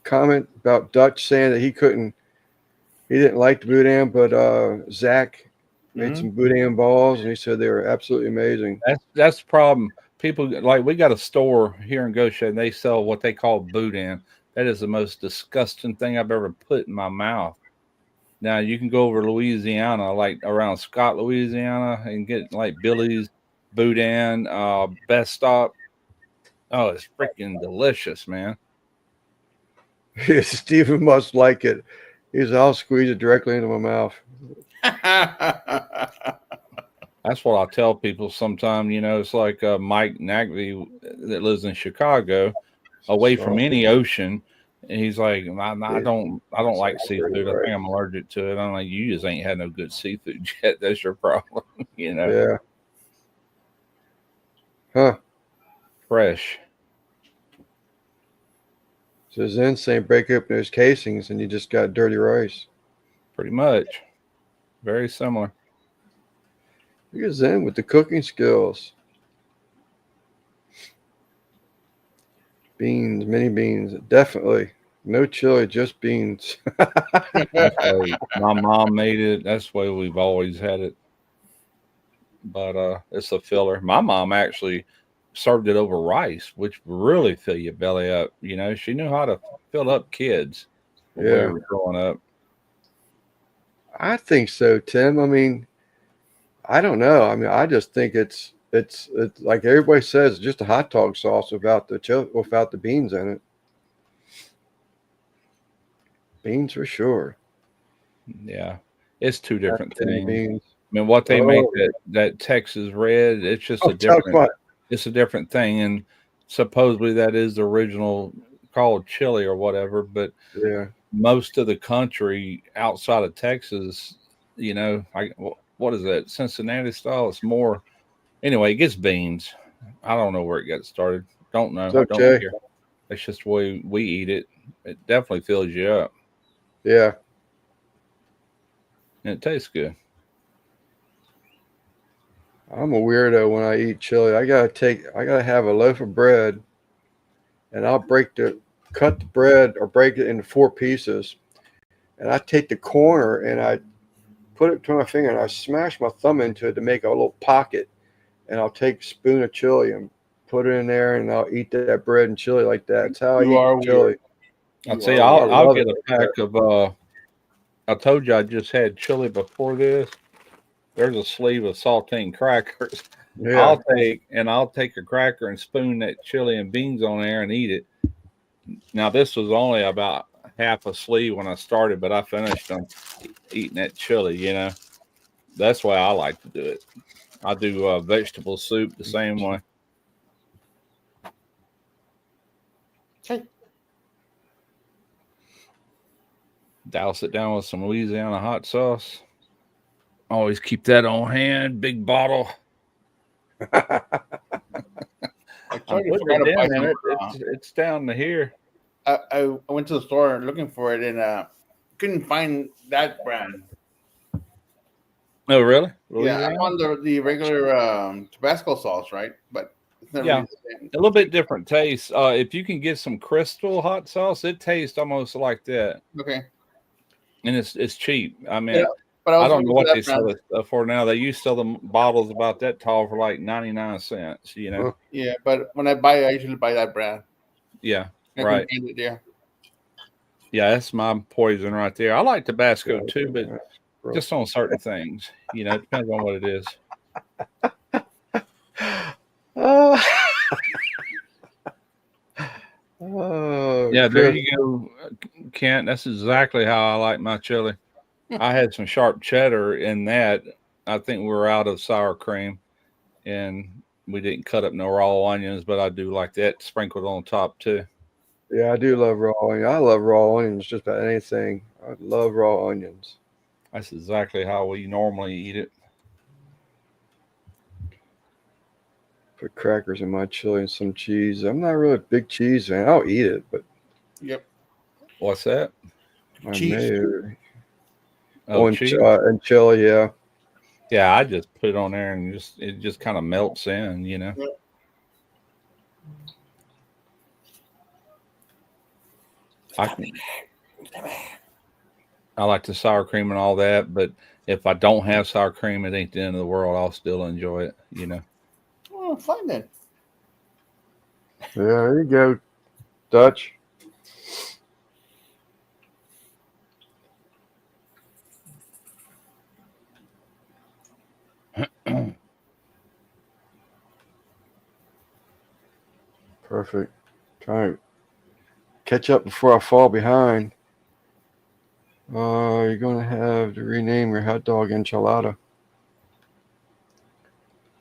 comment about Dutch saying that he didn't like the boudin, but Zach made Mhm. some boudin balls and he said they were absolutely amazing. That's the problem. People like we got a store here in Goshen. And they sell what they call boudin. That is the most disgusting thing I've ever put in my mouth. Now you can go over to Louisiana, like around Scott, Louisiana, and get like Billy's boudin, Best Stop. Oh, it's freaking delicious, man. Stephen must like it. I'll squeeze it directly into my mouth. That's what I tell people sometimes. It's like Mike Nagby that lives in Chicago, away from any ocean. And he's like, I don't like seafood. I think I'm allergic to it. I'm like, you just ain't had no good seafood yet. That's your problem, Yeah. Huh. Fresh. So Zen saying break open those casings and you just got dirty rice. Pretty much. Very similar. Look at Zen with the cooking skills. Beans, mini beans, definitely. No chili, just beans. That's why my mom made it. That's the way we've always had it. But it's a filler. My mom actually served it over rice, which really fill your belly up. She knew how to fill up kids when we were growing up. I think so, Tim. I mean, I don't know. I mean, I just think it's like everybody says, just a hot dog sauce without the beans in it. Beans for sure. Yeah, it's two different things. Beans. I mean, what they make that Texas red, it's just a different. It's a different thing, and supposedly that is the original called chili or whatever. But Yeah. most of the country outside of Texas, what is that? Cincinnati style. It's more. Anyway, it gets beans. I don't know where it got started. Don't know. It's Don't okay. care. It's just the way we eat it. It definitely fills you up, Yeah. and it tastes good. I'm a weirdo when I eat chili. I gotta have a loaf of bread, and I'll cut the bread or break it into 4 pieces, and I take the corner and I put it between my finger and I smash my thumb into it to make a little pocket, and I'll take a spoon of chili and put it in there, and I'll eat that bread and chili like that. That's how I You eat are chili. weird. I'll You tell are you, weird. I'll love get it a like pack that. of. I told you I just had chili before this. There's a sleeve of saltine crackers. Yeah. I'll take a cracker and spoon that chili and beans on there and eat it. Now this was only about half a sleeve when I started, but I finished them eating that chili. That's why I like to do it. I do vegetable soup the same way. Okay. Douse it down with some Louisiana hot sauce. Always keep that on hand. Big bottle. I I'm totally putting forgot it to buy in, some. and it's down to here. I went to the store looking for it and couldn't find that brand. Oh, really? Yeah, I Louisiana? found the regular Tabasco sauce, right? But it's not Yeah. really the same. A little bit different taste. If you can get some Crystal hot sauce, it tastes almost like that, Okay. and it's cheap. I mean, Yeah, but I I was don't know looking for what that they sell brand. it for now. They used to sell them bottles about that tall for like 99 cents. Huh. Yeah, but when I buy it, I usually buy that brand. Yeah, I right. can find it there. Yeah, that's my poison right there. I like Tabasco Yeah, too, but that's gross. just on certain things. It depends on what it is. Oh, oh, Yeah, there Chris. you go, Kent. That's exactly how I like my chili. I had some sharp cheddar in that. I think we were out of sour cream, and we didn't cut up no raw onions, but I do like that sprinkled on top too. Yeah, I do love raw onions. I love raw onions just about anything. I love raw onions. That's exactly how we normally eat it. Put crackers in my chili and some cheese. I'm not really a big cheese fan. I'll eat it, but Yep. What's that? I Cheese. may. Oh, On cheese. and chili, yeah. Yeah, I just put it on there and it just kind of melts in. I like the sour cream and all that, but if I don't have sour cream, it ain't the end of the world. I'll still enjoy it. Oh, fine then. Yeah, there you go, Dutch. Perfect. Trying to catch up before I fall behind. You're gonna have to rename your hot dog enchilada.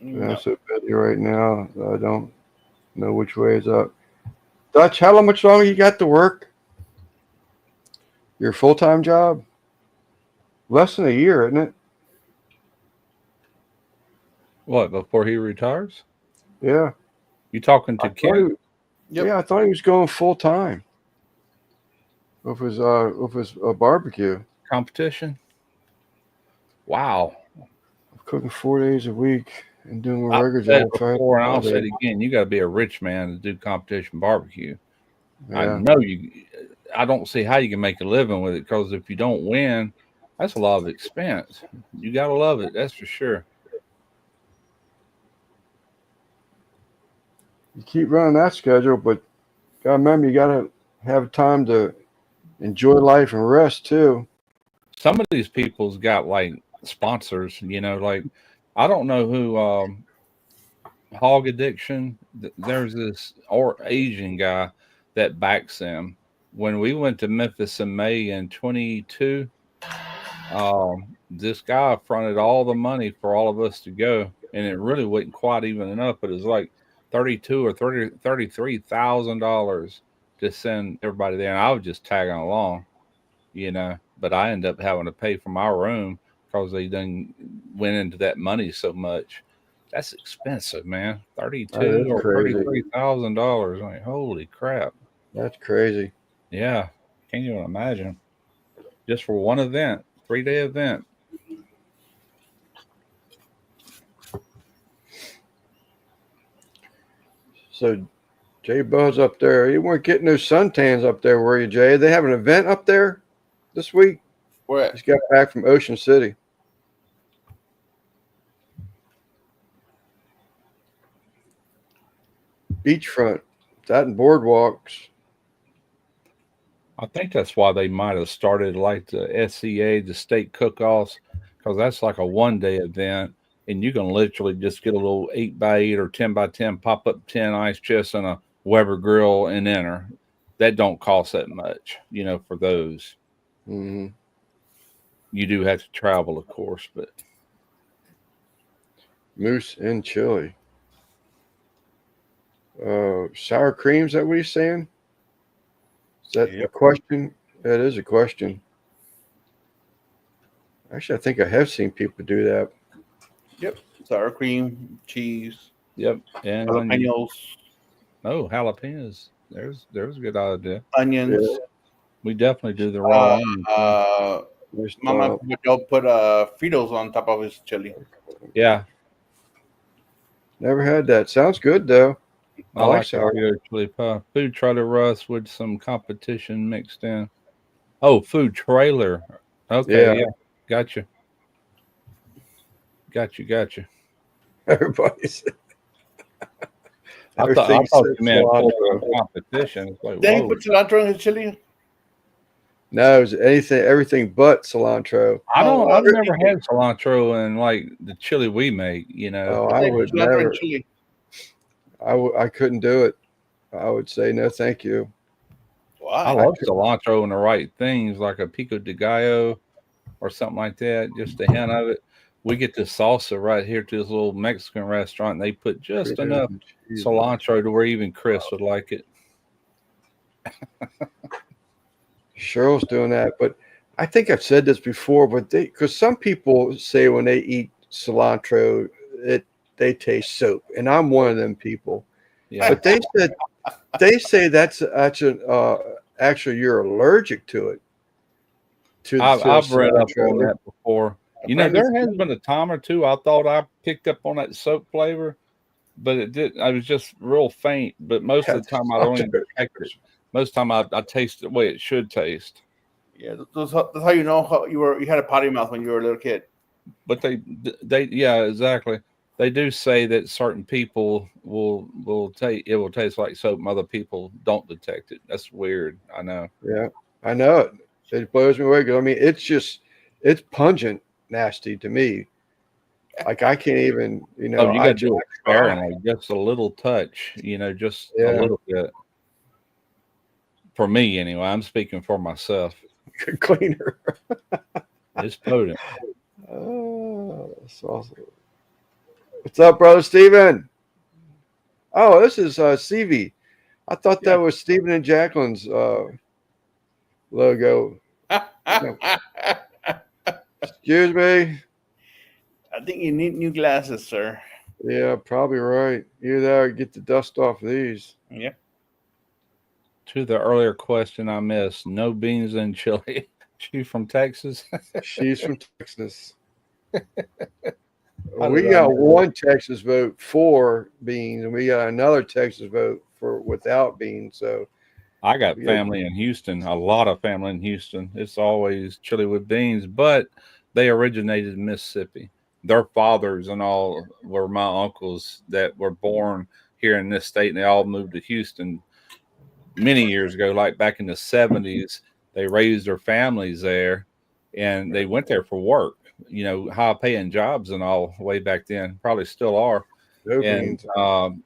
No. That's so busy right now. I don't know which way is up. Dutch, how much longer you got to work? Your full time job? Less than a year, isn't it? What, before he retires? Yeah. You talking I to thought Kent? Yep. Yeah, I thought he was going full time with his barbecue. Competition? Wow. Cooking 4 days a week and doing my I've regular said job it 5 before and I'll say it days. again. You got to be a rich man to do competition barbecue. I Yeah. know you. I don't see how you can make a living with it because if you don't win, that's a lot of expense. You got to love it. That's for sure. You keep running that schedule, but gotta remember you gotta have time to enjoy life and rest too. Some of these people's got like sponsors, like I don't know who Hog Addiction. There's this or Asian guy that backs them. When we went to Memphis in May in 22, this guy fronted all the money for all of us to go, and it really wasn't quite even enough, but it was like 32 or 33,000 dollars to send everybody there, and I was just tagging along. But I ended up having to pay for my room because they done went into that money so much. That's expensive, man. That 32 is or crazy. $33,000. Like, holy crap. That's crazy. Yeah. Can't even imagine. Just for one event, 3-day event. So Jay Buzz up there. You weren't getting those suntans up there, were you, Jay? They have an event up there this week. Where? Just got back from Ocean City. Beachfront. That and boardwalks. I think that's why they might have started like the SCA, the state cook-offs, because that's like a one-day event, and you can literally just get a little 8x8 or 10x10 pop-up 10 ice chests and a Weber grill and enter. That don't cost that much, for those. Mm-hmm. You do have to travel, of course, but Moose and chili. Sour cream, is that what he's saying? Is that a Yep. question? That is a question. Actually, I think I have seen people do that. Yep. Sour cream, cheese, yep. And jalapenos, jalapenos. There's a good idea. onions. Yeah. We definitely do the raw onion thing. There's, Mama Joe put Fritos on top of his chili. Yeah, never had that. Sounds good though. I like sour. Oreo chili pie. Food trailer Russ with some competition mixed in. Oh, food trailer. Okay, yeah. Gotcha. Everybody's. I thought you meant competition. It's like, Then he whoa. put cilantro in his chili. No, it's everything but cilantro. I've never had cilantro in like the chili we make, Oh, I They put would cilantro in never. chili. I couldn't do it. I would say no, thank you. I Why? love cilantro and the right things, like a pico de gallo or something like that, just a hint of it. We get the salsa right here to this little Mexican restaurant, and they put just enough cilantro to where even Chris would like it. Cheryl's doing that, but I think I've said this before, but because some people say when they eat cilantro, they taste soap, and I'm one of them people. Yeah, But they say that's actually you're allergic to it. I've read up cilantro. on that before. There has been a time or two I thought I picked up on that soap flavor, but it didn't. I was just real faint. But most of the time, I don't even detect it. Most of the time, I taste it the way it should taste. Yeah, that's how you know how you had a potty mouth when you were a little kid. But yeah, exactly. They do say that certain people will taste like soap, and other people don't detect it. That's weird. I know. Yeah, I know it. It blows me away because I mean it's pungent, nasty to me. Like I can't even, You got to do it sparingly, just a little touch. Just a little bit. For me, anyway, I'm speaking for myself. cleaner. It's potent. Oh, that's awesome. What's up, brother Steven? Oh, this is CV. I thought that was Stephen and Jacqueline's logo. Excuse me. I think you need new glasses, sir. Yeah, probably right. Either that or get the dust off these. Yeah. To the earlier question I missed, no beans in chili. She from Texas? She's from Texas. How We did I got know one Texas vote for beans, and we got another Texas vote for without beans. So I got family in Houston, a lot of family in Houston. It's always chili with beans, but they originated in Mississippi. Their fathers and all were my uncles that were born here in this state, and they all moved to Houston many years ago, like back in the 70s. They raised their families there, and they went there for work, high paying jobs and all way back then, probably still are. no And beans.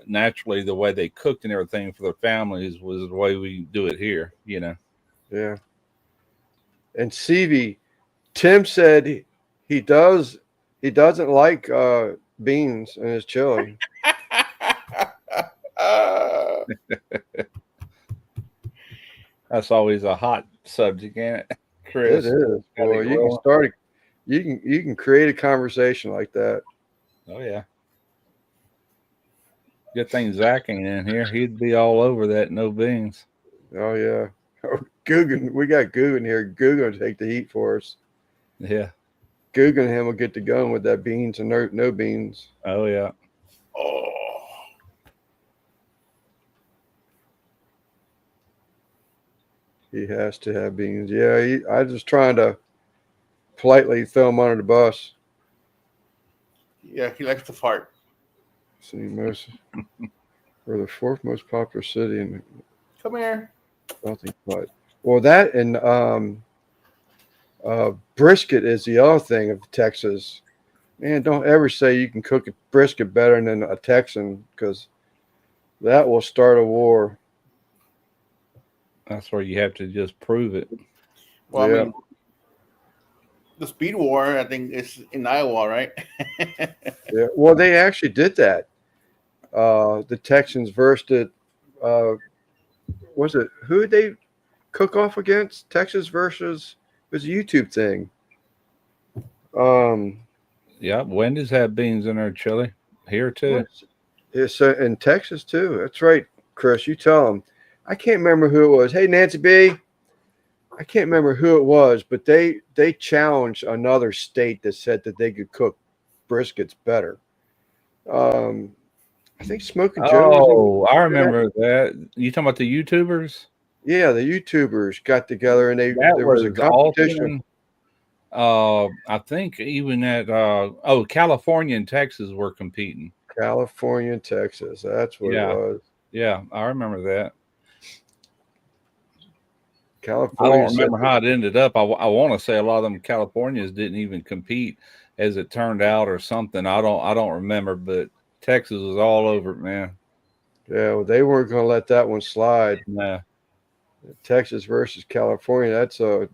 naturally, the way they cooked and everything for their families was the way we do it here, Yeah. And CV, Tim said he doesn't like beans in his chili. That's always a hot subject, ain't it, Chris? It is. Well, you can create a conversation like that. Oh yeah. Good thing Zach ain't in here. He'd be all over that no beans. Oh yeah. Guggen, we got Guggen here. Guggen will take the heat for us. Yeah. Guggen and him will get the gun with that beans and no beans. Oh yeah. Oh. He has to have beans. Yeah, I was trying to politely throw him under the bus. Yeah, he likes to fart. See, we're the fourth most popular city in Come here. nothing but. Well, that and brisket is the other thing of Texas. Man, don't ever say you can cook a brisket better than a Texan, because that will start a war. That's where you have to just prove it. Well, Yeah. I mean, the speed war, I think, is in Iowa, right? Yeah. Well, they actually did that. The Texans versus was it who did they cook off against? Texas versus, it was a YouTube thing. Yeah, Wendy's had beans in their chili here too. What's- It's in Texas too. That's right, Chris. You tell them. I can't remember who it was. Hey, Nancy B. I can't remember who it was, but they challenged another state that said that they could cook briskets better. I think Smoking Joe. Oh, I remember that. You talking about the YouTubers? Yeah, the YouTubers got together and That there was a competition. Austin. I think even at California and Texas were competing. California and Texas. That's what Yeah. it was. Yeah, I remember that. I California. don't remember how it ended up. I want to say a lot of them Californians didn't even compete, as it turned out, or something. I don't remember, but Texas was all over it, man. Yeah, well, they weren't going to let that one slide. Nah. Texas versus California. That's a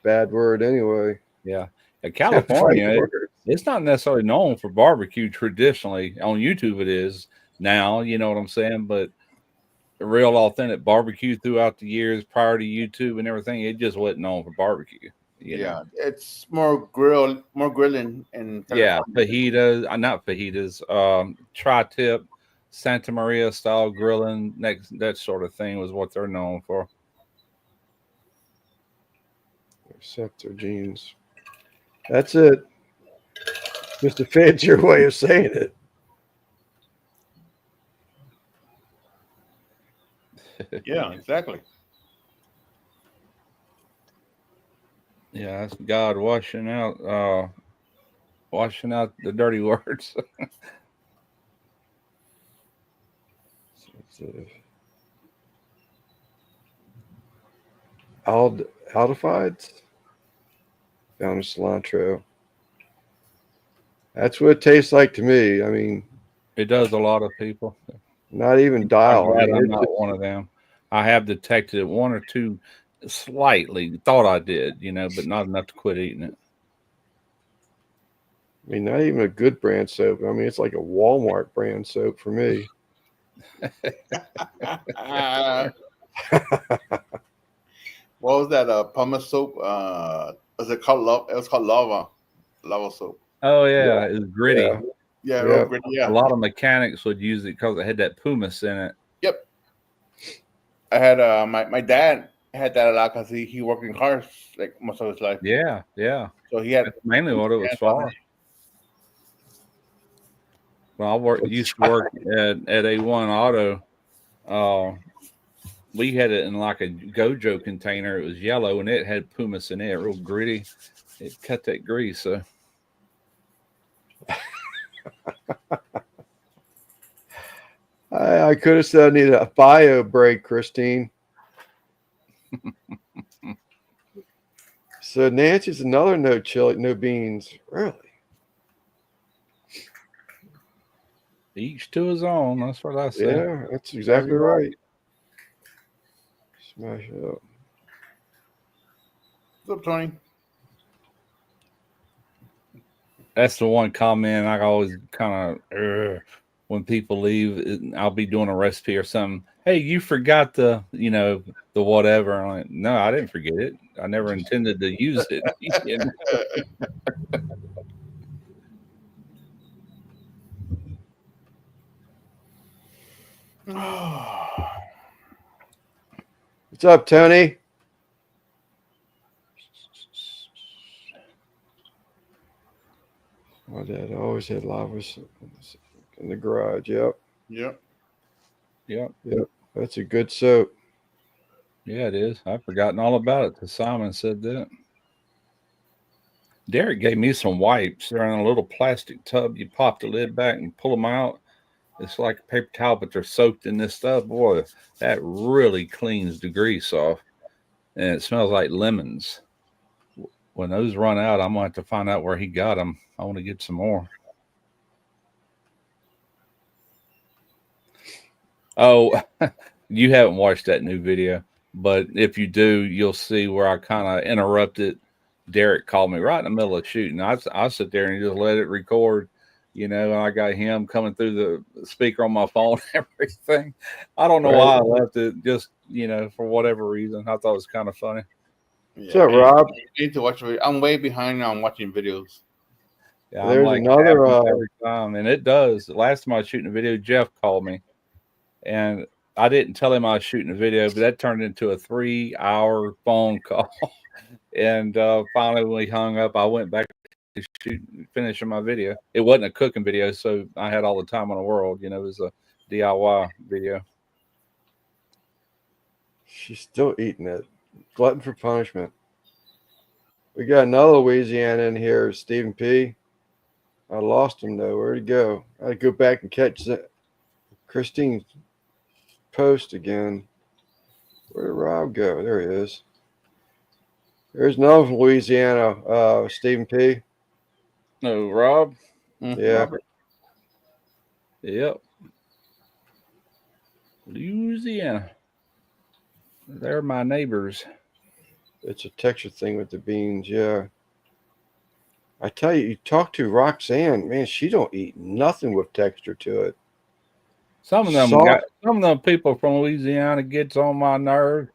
bad word anyway. Yeah. California, Bad word. it's not necessarily known for barbecue traditionally. On YouTube it is now, you know what I'm saying? But real authentic barbecue throughout the years prior to YouTube and everything, it just wasn't known for barbecue. You know? It's more grilling, and Yeah, fajitas, not fajitas, tri-tip, Santa Maria style grilling, that sort of thing was what they're known for. Except their jeans. That's it. Just a fancier way of saying it. Yeah, exactly. Yeah, that's God washing out the dirty words. Aldifieds? Found cilantro. That's what it tastes like to me. I mean, It does a lot of people. not even dial. I I'm mean, glad I'm not one of them. I have detected it one or two slightly, thought I did, but not enough to quit eating it. not even a good brand soap. I mean, it's like a Walmart brand soap for me. What was that? Pumice soap? Was it called love? It was called lava soap. Oh yeah, it was gritty. Yeah. Yeah, Yeah. real gritty, yeah. A lot of mechanics would use it because it had that pumice in it. Yep. I had my dad had that a lot because he worked in cars like most of his life. Yeah, yeah. So he had That's mainly what it was for. Well, used to work at A1 Auto. We had it in like a Gojo container. It was yellow and it had pumice in it, real gritty. It cut that grease. So I could have said I needed a bio break, Christine. So Nancy's another no chili, no beans. Really? each to his own. That's what I say. Yeah, that's exactly right. Smash it up. What's up, Tony? That's the one comment I always kind of when people leave. I'll be doing a recipe or something. Hey, you forgot the whatever. I'm like, no, I didn't forget it. I never intended to use it. What's up, Tony? My dad always had lava in the garage. Yep. Yep. Yep. That's a good soap. Yeah, it is. I've forgotten all about it till Simon said that. Derek gave me some wipes. They're in a little plastic tub. You pop the lid back and pull them out. It's like a paper towel, but they're soaked in this stuff. Boy, that really cleans the grease off. And it smells like lemons. When those run out, I'm going to have to find out where he got them. I want to get some more. Oh, you haven't watched that new video, but if you do, you'll see where I kind of interrupted. Derek called me right in the middle of shooting. I sit there and just let it record, and I got him coming through the speaker on my phone and everything. I don't know why I left it, just, for whatever reason. I thought it was kind of funny. What's up, Rob? I need to watch. I'm way behind on watching videos. Yeah, There's I'm like another every time, and it does. The last time I was shooting a video, Jeff called me, and I didn't tell him I was shooting a video, but that turned into a 3-hour phone call. And finally, when we hung up, I went back to finishing my video. It wasn't a cooking video, so I had all the time in the world. It was a DIY video. She's still eating it. Glutton for punishment. We got another Louisiana in here, Stephen P. I lost him though. Where'd he go? I had to go back and catch that Christine's post again. Where did Rob go? There he is. There's another from Louisiana, Stephen P. No, Rob. Yeah. Robert. Yep. Louisiana. They're my neighbors. It's a texture thing with the beans, yeah. I tell you, you talk to Roxanne, man, she don't eat nothing with texture to it. Some of them people from Louisiana gets on my nerve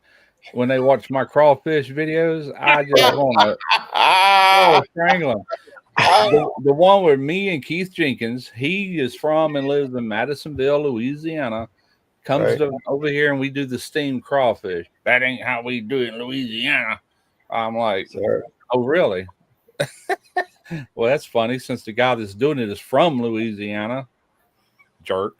when they watch my crawfish videos. I just want to strangle them. The one with me and Keith Jenkins, he is from and lives in Madisonville, Louisiana. Comes over here and we do the steamed crawfish. That ain't how we do it in Louisiana. I'm like, oh, really? Well, that's funny since the guy that's doing it is from Louisiana. Jerk.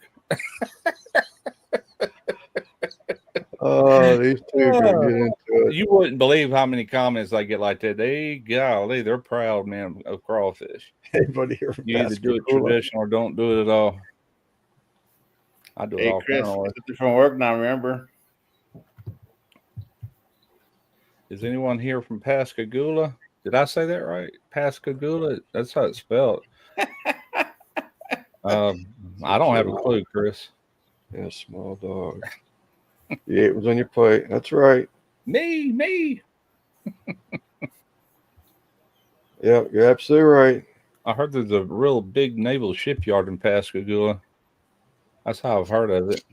Oh, these two are going to get into it. You wouldn't believe how many comments I get like that. They're proud, man, of crawfish. Anybody here from You either do it traditional or don't do it at all. I do it all. Chris, it's from work now, remember? Is anyone here from Pascagoula? Did I say that right? Pascagoula? That's how it's spelled. I don't have a clue, Chris. Yeah, small dog. Yeah, it was on your plate. That's right. Me. Yeah, you're absolutely right. I heard there's a real big naval shipyard in Pascagoula. That's how I've heard of it.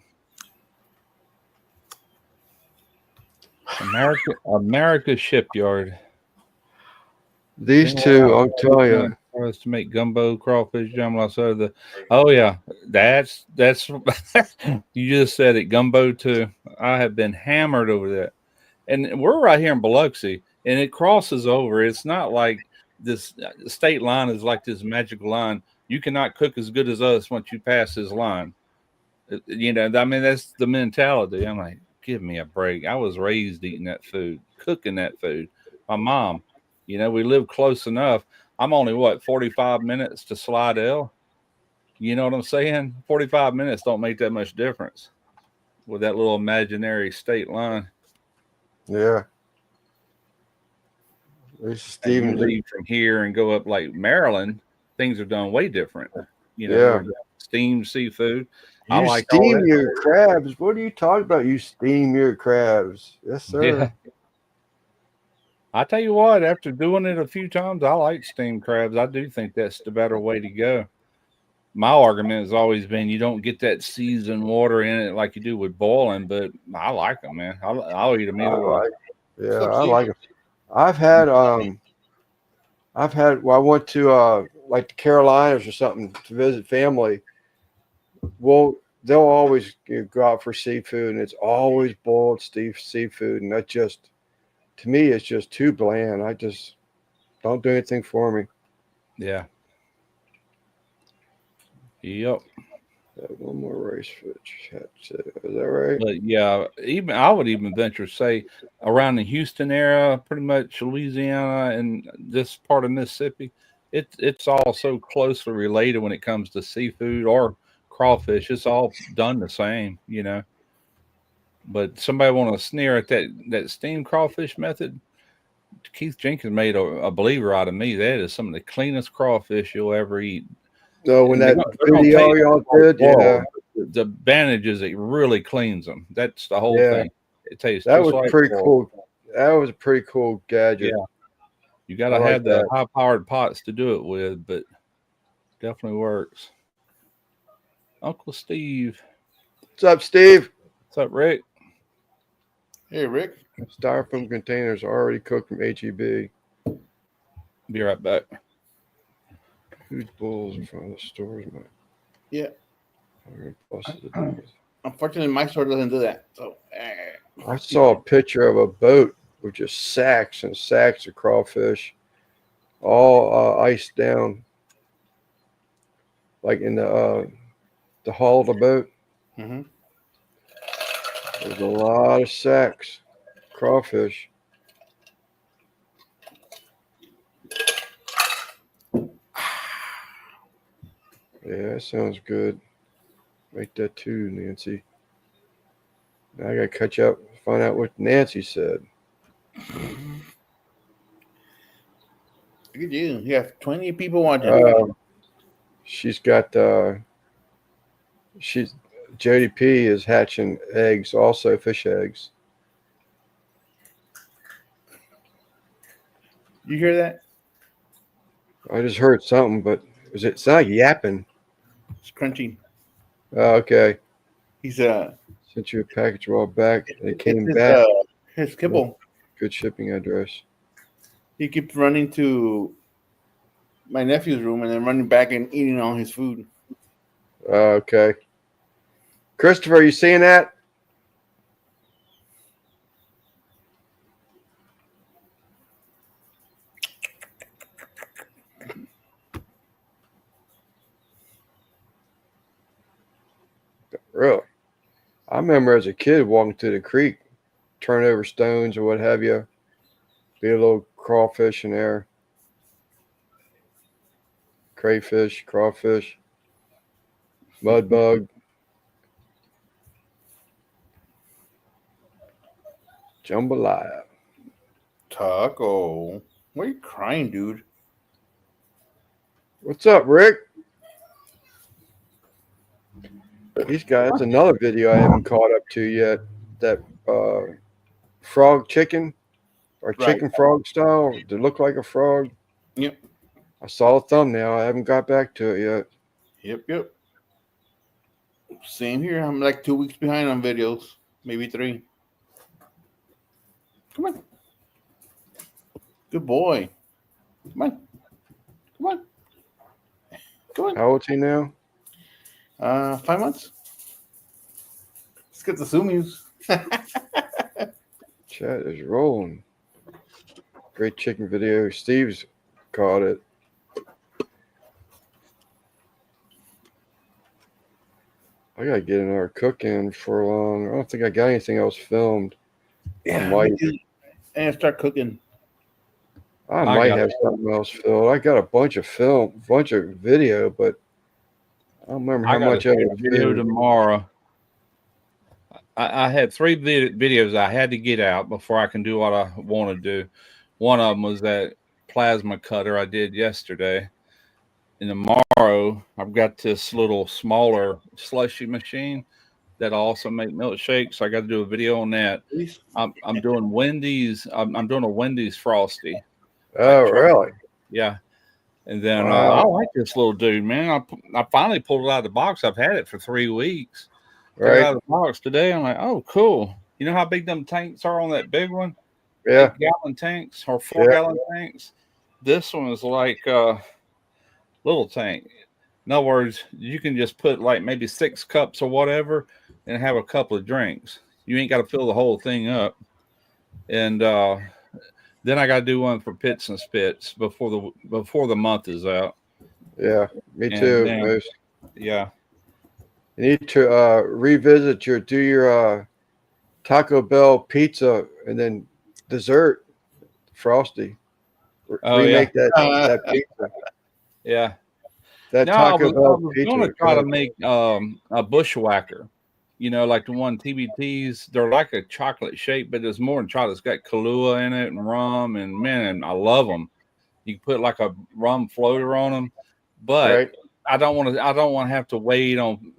America Shipyard. These two, I'll tell you. For us to make gumbo, crawfish, jambalaya. Oh yeah, that's you just said it, gumbo too. I have been hammered over that, and we're right here in Biloxi, and it crosses over. It's not like this state line is like this magical line. You cannot cook as good as us once you pass this line. I mean, that's the mentality. I'm like, give me a break. I was raised eating that food, cooking that food. My mom, we live close enough. I'm only 45 minutes to Slidell. You know what I'm saying? 45 minutes don't make that much difference with that little imaginary state line. Yeah. Stephen leave from here and go up like Maryland, things are done way different. Steamed seafood. You like steam your crabs. What are you talking about? You steam your crabs. Yes, sir. Yeah. I tell you what, after doing it a few times, I like steamed crabs. I do think that's the better way to go. My argument has always been you don't get that seasoned water in it like you do with boiling, but I like them, man. I'll eat them either way. I like them. I went to like the Carolinas or something to visit family. Well, they'll always go out for seafood, and it's always boiled seafood, and that just, to me, it's just too bland. I just don't do anything for me. Yeah. Yep. One more race fish. Is that right? But yeah, even I would even venture to say around the Houston area, pretty much Louisiana and this part of Mississippi, it's all so closely related when it comes to seafood or crawfish. It's all done the same, you know. But somebody want to sneer at that steamed crawfish method. Keith Jenkins made a believer out of me. That is some of the cleanest crawfish you'll ever eat. No, when And that video y'all did, yeah, the advantage is it really cleans them. That's the whole Yeah. thing. It tastes that just was like pretty pork. cool. That was a pretty cool gadget. Yeah. You got to I like have the that. high-powered pots to do it with, but definitely works. Uncle Steve, What's up, Steve? what's up, Rick? Hey, Rick. Styrofoam containers are already cooked from HEB. Be right back. Huge bulls in front of the stores, man. Yeah. Busted the doors. Unfortunately, my store doesn't do that. So, I saw a picture of a boat with just sacks and sacks of crawfish, all iced down, like in the hull of the boat. mhm. There's a lot of sacks, crawfish. Yeah, that sounds good. Make that too, Nancy. Now I gotta catch up, find out what Nancy said. Look at you. You have 20 people watching. She's got she's Jody P is hatching eggs, also fish eggs. You hear that? I just heard something, but it's not yapping. It's crunching. Oh, okay. He's Sent you a package a while back. It came his, back. his kibble. Good shipping address. He keeps running to my nephew's room and then running back and eating all his food. Okay. Christopher, are you seeing that? Really? I remember as a kid walking to the creek, turn over stones or what have you. Be a little crawfish in there. Crayfish, crawfish, mud bug. Jambalaya. Taco. Why are you crying, dude? What's up, Rick? These guys, that's another video I haven't caught up to yet. That frog chicken or chicken frog style to look like a frog. Yep. I saw a thumbnail. I haven't got back to it yet. Yep. Same here. I'm like 2 weeks behind on videos, maybe 3. Come on. Good boy. Come on. Come on. Come on. How old's he now? 5 months. Let's get the zoomies. Chat is rolling. Great chicken video. Steve's caught it. I gotta get another cook in for long. I don't think I got anything else filmed. Yeah, might. And start cooking. I might got have something else filmed. I got a bunch of video, but I don't remember how much of it. Video tomorrow. I had 3 videos I had to get out before I can do what I want to do. One of them was that plasma cutter I did yesterday. And tomorrow I've got this little smaller slushy machine that also make milkshakes. So I got to do a video on that. I'm doing Wendy's. I'm doing a Wendy's Frosty. Oh, really? Yeah. And then Wow. I like this little dude, man. I finally pulled it out of the box. I've had it for 3 weeks. Pulled it Right. out of the box today. I'm like, oh, cool. You know how big them tanks are on that big one? Yeah. 8-gallon tanks or 4-gallon tanks. This one is like a little tank. In other words, you can just put like maybe 6 cups or whatever and have a couple of drinks. You ain't got to fill the whole thing up. And then I got to do one for Pits and Spits before the month is out. Yeah. Me And too. then- Moose. Yeah. You need to revisit do your Taco Bell pizza and then dessert Frosty. Oh, yeah. Remake that pizza. Yeah. That No, Taco I Bell was pizza. going to was try to good. make a bushwhacker. Like the one TBTs. They're like a chocolate shape, but there's more than chocolate. It's got Kahlua in it and rum, and man, I love them. You can put like a rum floater on them, but Right. I don't want to. I don't want to have to wait on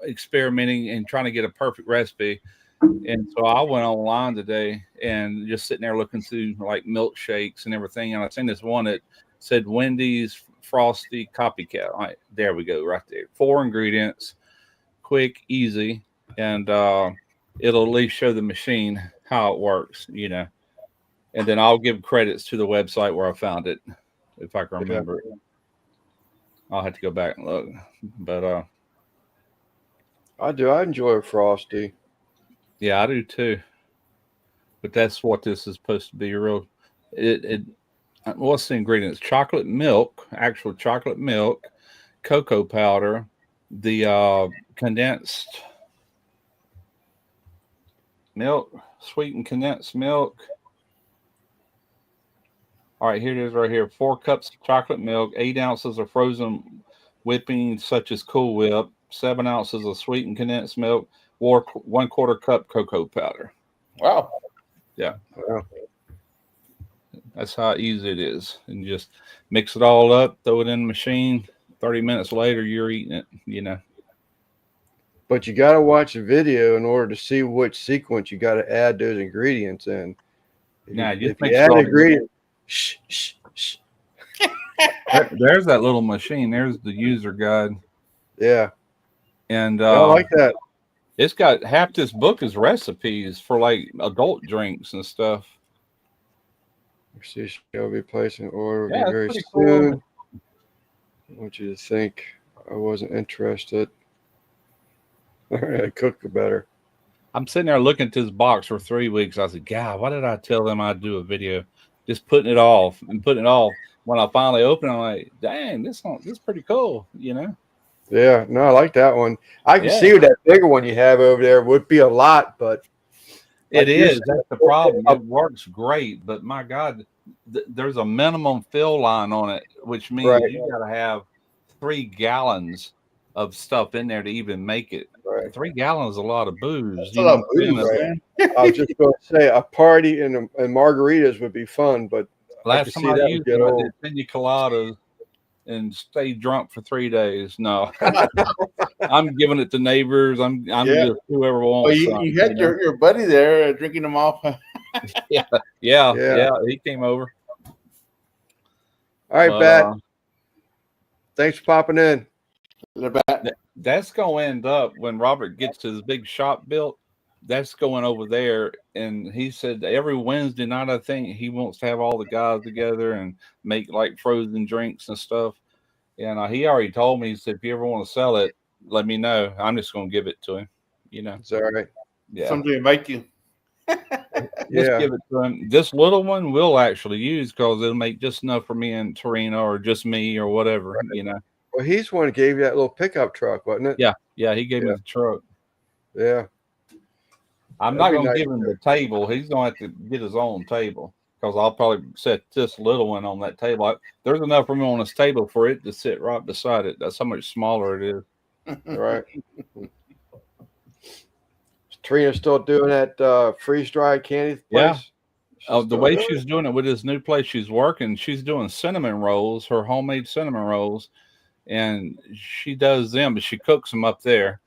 experimenting and trying to get a perfect recipe. And so I went online today and just sitting there looking through like milkshakes and everything. And I seen this one that said Wendy's Frosty Copycat. All right, there we go, right there. 4 ingredients, quick, easy, and it'll at least show the machine how it works, And then I'll give credits to the website where I found it, if I can remember it. I'll have to go back and look. But I do. I enjoy Frosty. yeah, I do too. But that's what this is supposed to be. What's the ingredients? Chocolate milk, actual chocolate milk, cocoa powder, the condensed milk, sweetened condensed milk. All right, here it is right here. 4 cups of chocolate milk, 8 ounces of frozen whipping, such as Cool Whip, 7 ounces of sweetened condensed milk, or 1/4 cup cocoa powder. Wow. Yeah. Wow. That's how easy it is. And just mix it all up, throw it in the machine. 30 minutes later, you're eating it, But you got to watch the video in order to see which sequence you got to add those ingredients in. If you add ingredients, shh. There's that little machine. There's the user guide. Yeah. And I like that. it's got half this book is recipes for like adult drinks and stuff. See, she'll be placing an order Yeah, very that's soon. pretty cool. I want you to think I wasn't interested. I cook better. I'm sitting there looking at this box for 3 weeks. I said, God, why did I tell them I'd do a video? Just putting it off. When I finally open it, I'm like, dang, this is pretty cool, Yeah, no, I like that one. I can Yeah. see that bigger one you have over there would be a lot, but It like you is. said, That's the problem. It works great, but my God, there's a minimum fill line on it, which means Right. you got to have 3 gallons of stuff in there to even make it. Right. 3 gallons is a lot of booze. That's a lot of booze, man. I was just going to say a party and margaritas would be fun, but Last can time see I that used would get them, I old. did pina coladas and stayed drunk for 3 days. No, I'm giving it to neighbors. I'm Yeah. just whoever Oh, wants. you had your buddy there drinking them off. Yeah. He came over. All right, But, Bat. Thanks for popping in. They're back. That's going to end up when Robert gets his big shop built. That's going over there. And he said every Wednesday night, I think he wants to have all the guys together and make like frozen drinks and stuff. And he already told me, he said, if you ever want to sell it, let me know. I'm just going to give it to him. It's all right. Yeah. Somebody invite you. Just Yeah. give it to him. This little one we'll actually use because it'll make just enough for me and Tarina or just me or whatever, Well, he's one who gave you that little pickup truck, wasn't it? Yeah, he gave me the truck. Yeah. I'm That'd not be going to nice. give him the table. He's going to have to get his own table because I'll probably set this little one on that table. There's enough room on this table for it to sit right beside it. That's how much smaller it is. All right. Is Trina still doing that freeze-dried candy place? Yeah. She's The still way doing she's doing it with this new place she's working, she's doing cinnamon rolls, her homemade cinnamon rolls, and she does them, but she cooks them up there.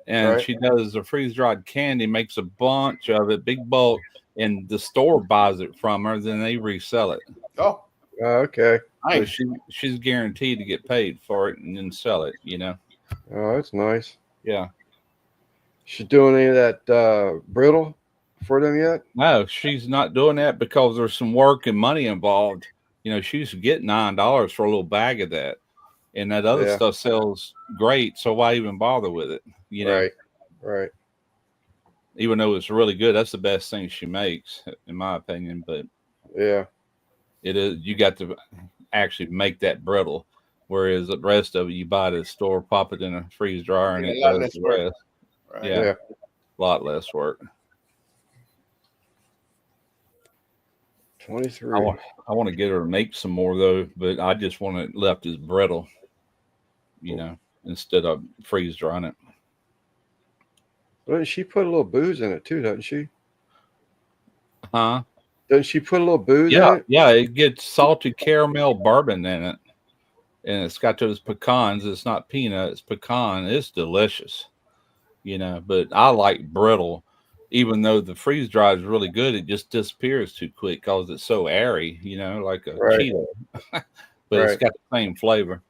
And Right. she does the freeze-dried candy, makes a bunch of it, big bulk, and the store buys it from her. Then they resell it. Oh, it? Okay. So nice. she's guaranteed to get paid for it and then sell it. Oh, that's nice. Yeah. She's doing any of that brittle for them yet? No, she's not doing that because there's some work and money involved. She used to get $9 for a little bag of that, and that other Yeah. stuff sells great. So why even bother with it? Right. Even though it's really good, that's the best thing she makes, in my opinion. But Yeah. it is, you got to actually make that brittle. Whereas the rest of it, you buy it at the store, pop it in a freeze dryer, and A it lot does less the work. rest. Right. Yeah, Yeah. a lot less work. 23. I want to get her to make some more though, but I just want it left as brittle, instead of freeze drying it. Doesn't she put a little booze in it too, doesn't she? Huh? Doesn't she put a little booze Yeah, in it? yeah. It gets salted caramel bourbon in it, and it's got those pecans. It's not peanut; it's pecan. It's delicious, But I like brittle, even though the freeze dry is really good. It just disappears too quick because it's so airy, like a Right. Cheeto. But it's Right. got the same flavor.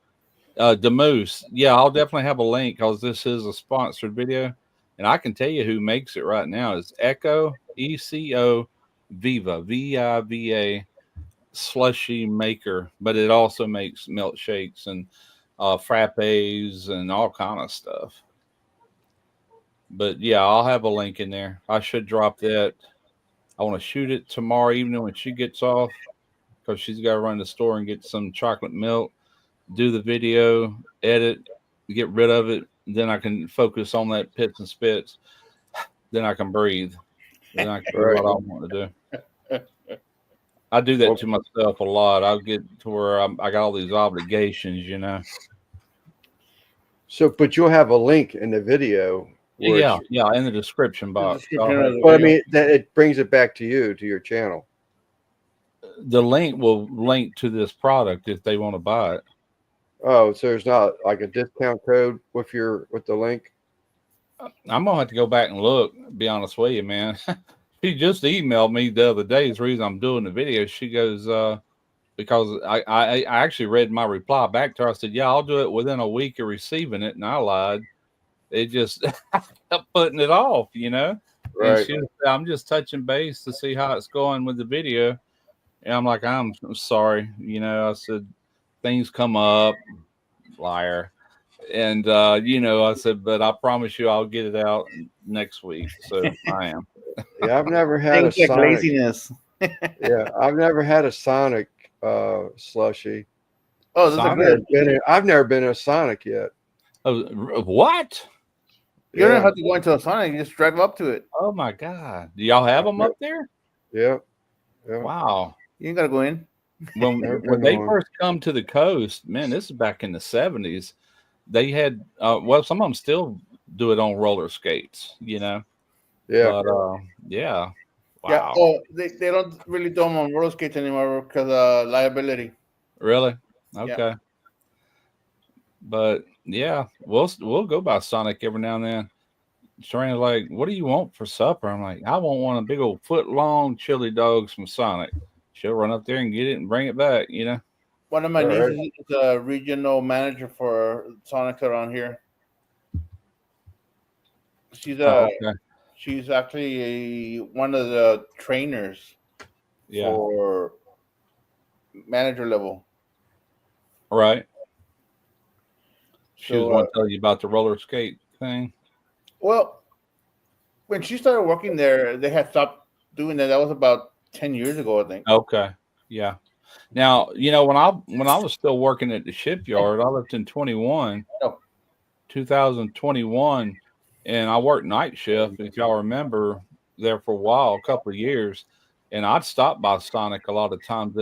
The Moose, yeah, I'll definitely have a link because this is a sponsored video, and I can tell you who makes it right now. It's Echo ECO Viva VIVA slushy maker, but it also makes milkshakes and frappes and all kind of stuff. But yeah, I'll have a link in there. I should drop that. I want to shoot it tomorrow evening when she gets off because she's got to run to the store and get some chocolate milk, do the video, edit, get rid of it. Then I can focus on that pits and spits. Then I can breathe. Then I can do Right. what I want to do. I do that to myself a lot. I'll get to where I got all these obligations, So, but you'll have a link in the video. Where Yeah, it's, yeah, in the description box. description of the but I video. mean, that it brings it back to you, to your channel. The link will link to this product if they want to buy it. Oh, so there's not like a discount code with the link? I'm gonna have to go back and look. Be honest with you, man. She just emailed me the other day. Is the reason I'm doing the video. She goes, because I actually read my reply back to her. I said, yeah, I'll do it within a week of receiving it, and I lied. It just kept putting it off, And Right. she was, I'm just touching base to see how it's going with the video. And I'm like, I'm sorry, I said things come up, liar. And I said, but I promise you I'll get it out next week. So I am. Yeah, I've never had a Things like Sonic. laziness. Yeah, I've never had a Sonic slushy. Oh, this is a Sonic? good. I've never been in a Sonic yet. Oh, what? You don't Yeah. have to go into a Sonic. You just drive up to it. Oh my God. Do y'all have them up there? Yeah. Yeah. Wow. You ain't got to go in. Never When been they on. first come to the coast, man, this is back in the 70s. They had, some of them still do it on roller skates, Yeah. But yeah. Wow. Yeah. Oh, they don't really do them on roller skates anymore because liability. Really? Yeah. Okay. But yeah, we'll go by Sonic every now and then. Serena's like, what do you want for supper? I'm like, I want one of big old foot long chili dogs from Sonic. She'll run up there and get it and bring it back, One of my All right. nieces is a regional manager for Sonic around here. She's Okay. she's actually one of the trainers Yeah. for manager level. Right. She was So, going to tell you about the roller skate thing. well, when she started working there, they had stopped doing that. That was about 10 years ago, I think. Okay. Yeah. Now, when I was still working at the shipyard, I left in 2021, and I worked night shift, if y'all remember, there for a while, a couple of years. And I'd stop by Sonic a lot of times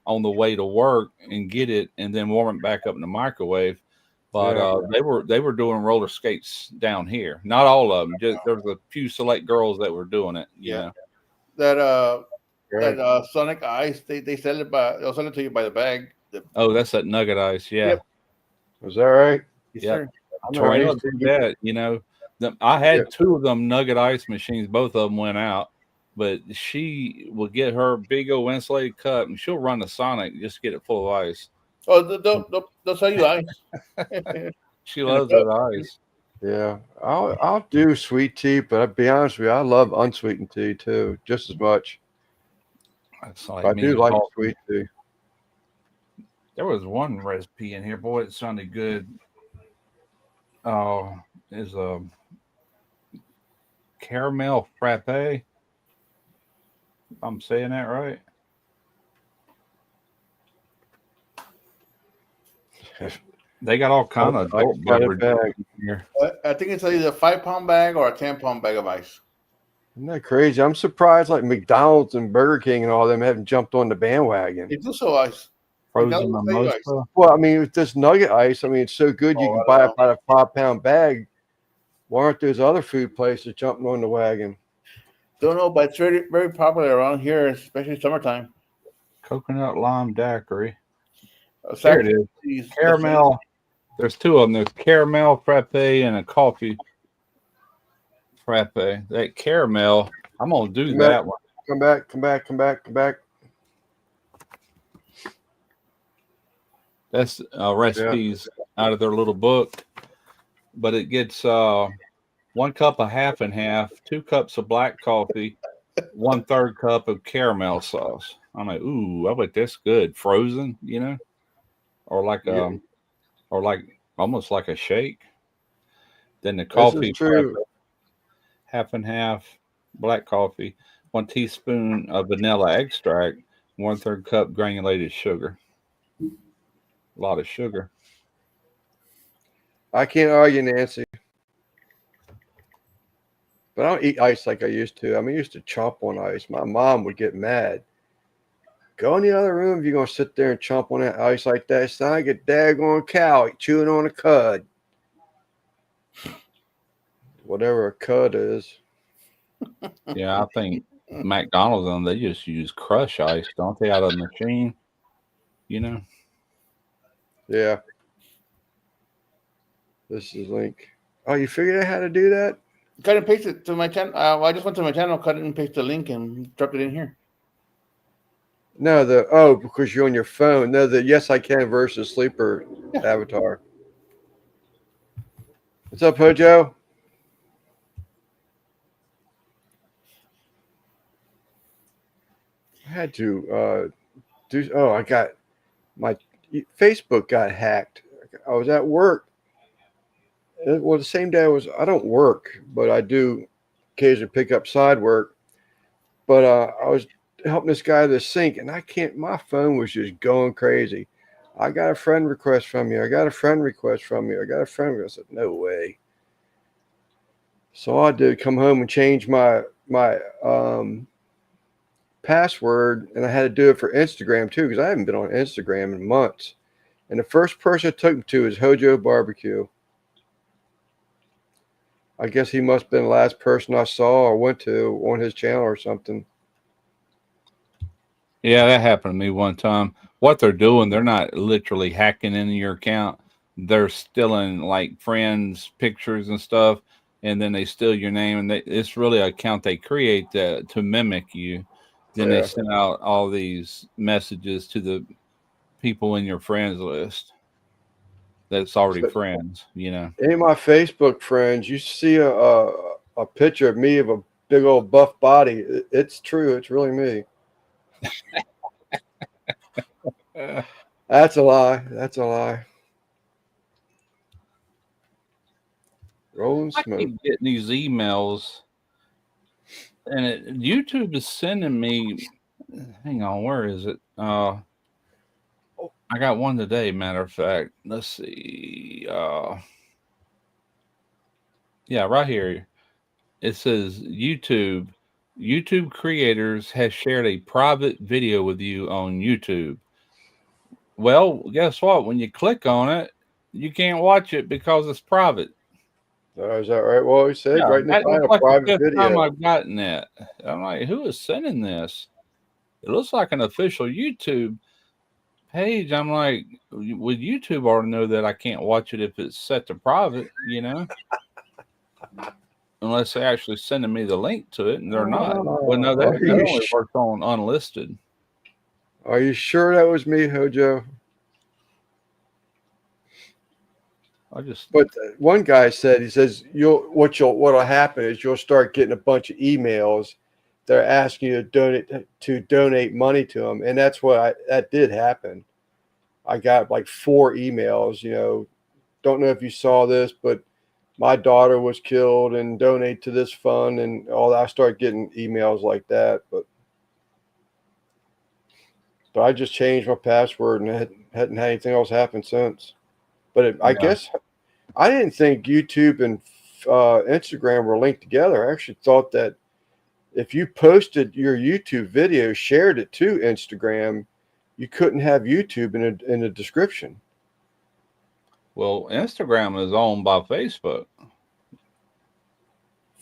on the way to work and get it and then warm it back up in the microwave. But they were doing roller skates down here. Not all of them. Just there was a few select girls that were doing it. Yeah. know. That Sonic Ice, they'll sell it to you by the bag. Oh, that's that Nugget Ice. Yeah. Yep. Was that right? Yes, Yep. sir. Tornado did that. I had two of them Nugget Ice machines. Both of them went out. But she will get her big old insulated cup and she'll run the Sonic just to get it full of ice. Oh, they'll sell you ice. She loves that ice. Yeah. I'll do sweet tea, but I'll be honest with you, I love unsweetened tea too, just as much. It's like I me do and like Paul. sweet tea. There was one recipe in here, boy, it sounded good. Oh, is a caramel frappe. If I'm saying that right. They got all kind of I adult got it beverages back. here. I think it's either a 5-pound bag or a 10-pound bag of ice. Isn't that crazy? I'm surprised like McDonald's and Burger King and all them haven't jumped on the bandwagon. They do so ice. Frozen McDonald's save ice. mimosa. Well, I mean, with this nugget ice, I mean, it's so good you Oh, can I buy don't about a 5-pound bag. Why aren't those other food places jumping on the wagon? Don't know, but it's very, very popular around here, especially summertime. Coconut lime daiquiri. Here Aside it from is. these- Caramel. There's two of them. There's caramel frappe and a coffee frappe. That caramel, I'm gonna do Come that back. one. Come back. That's recipes out of their little book. But it gets 1 cup of half and half, 2 cups of black coffee, 1/3 cup of caramel sauce. I'm like, ooh, I bet that's good. Frozen, you know, or like Yeah. or like almost like a shake. Then the This coffee, is true. frappe, half and half, black coffee, 1 teaspoon of vanilla extract, 1/3 cup granulated sugar. A lot of sugar. I can't argue, Nancy. But I don't eat ice like I used to. I mean, I used to chomp on ice. My mom would get mad. Go in the other room if you're going to sit there and chomp on that ice like that. It's not like a daggone cow chewing on a cud. Whatever a cud is. Yeah, I think McDonald's they just use crush ice, don't they, out of the machine? You know. Yeah. This is Link. Oh, you figured out how to do that? Cut and paste it to my channel. I just went to my channel, cut it and paste the link, and drop it in here. No, because you're on your phone. No, the Yes I Can versus Sleeper avatar. What's up, Hojo? I had to do. Oh, I got my Facebook got hacked. I was at work. Well, the same day I don't work, but I do occasionally pick up side work. But I was helping this guy to sink, and my phone was just going crazy. I got a friend request from you. I got a friend request from you. I got a friend request. I said, no way. So all I did come home and change my password, and I had to do it for Instagram too, because I haven't been on Instagram in months. And the first person I took me to is Hojo Barbecue. I guess he must have been the last person I saw or went to on his channel or something. Yeah, that happened to me one time. What they're doing, they're not literally hacking into your account. They're stealing like friends' pictures and stuff, and then they steal your name. And it's really an account they create to mimic you. Then they send out all these messages to the people in your friends list that's already friends, you know. Any of my Facebook friends, you see a picture of me of a big old buff body. It's true. It's really me. That's a lie. That's a lie. Rolling I smoke. keep getting these emails, and YouTube is sending me. Hang on, where is it? I got one today. Matter of fact, let's see. Yeah, right here. It says YouTube. YouTube creators has shared a private video with you on YouTube. Well, guess what? When you click on it, you can't watch it because it's private. Is that right? Well, he said right in the That's title, like the private fifth time video. I've gotten that. I'm like, who is sending this? It looks like an official YouTube page. I'm like, would YouTube already know that I can't watch it if it's set to private, you know? Unless they actually sending me the link to it, and they're not. Well, no, that only works on unlisted. Are you sure that was me, Hojo? But one guy said, he says, what'll happen is you'll start getting a bunch of emails. They're asking you to donate money to them, and that's that did happen. I got like 4 emails. You know, don't know if you saw this, but my daughter was killed, and donate to this fund, and all that. I started getting emails like that, but I just changed my password and hadn't had anything else happen since. But I Yeah. guess I didn't think YouTube and Instagram were linked together. I actually thought that if you posted your YouTube video, shared it to Instagram, you couldn't have YouTube in the description. Well, Instagram is owned by Facebook.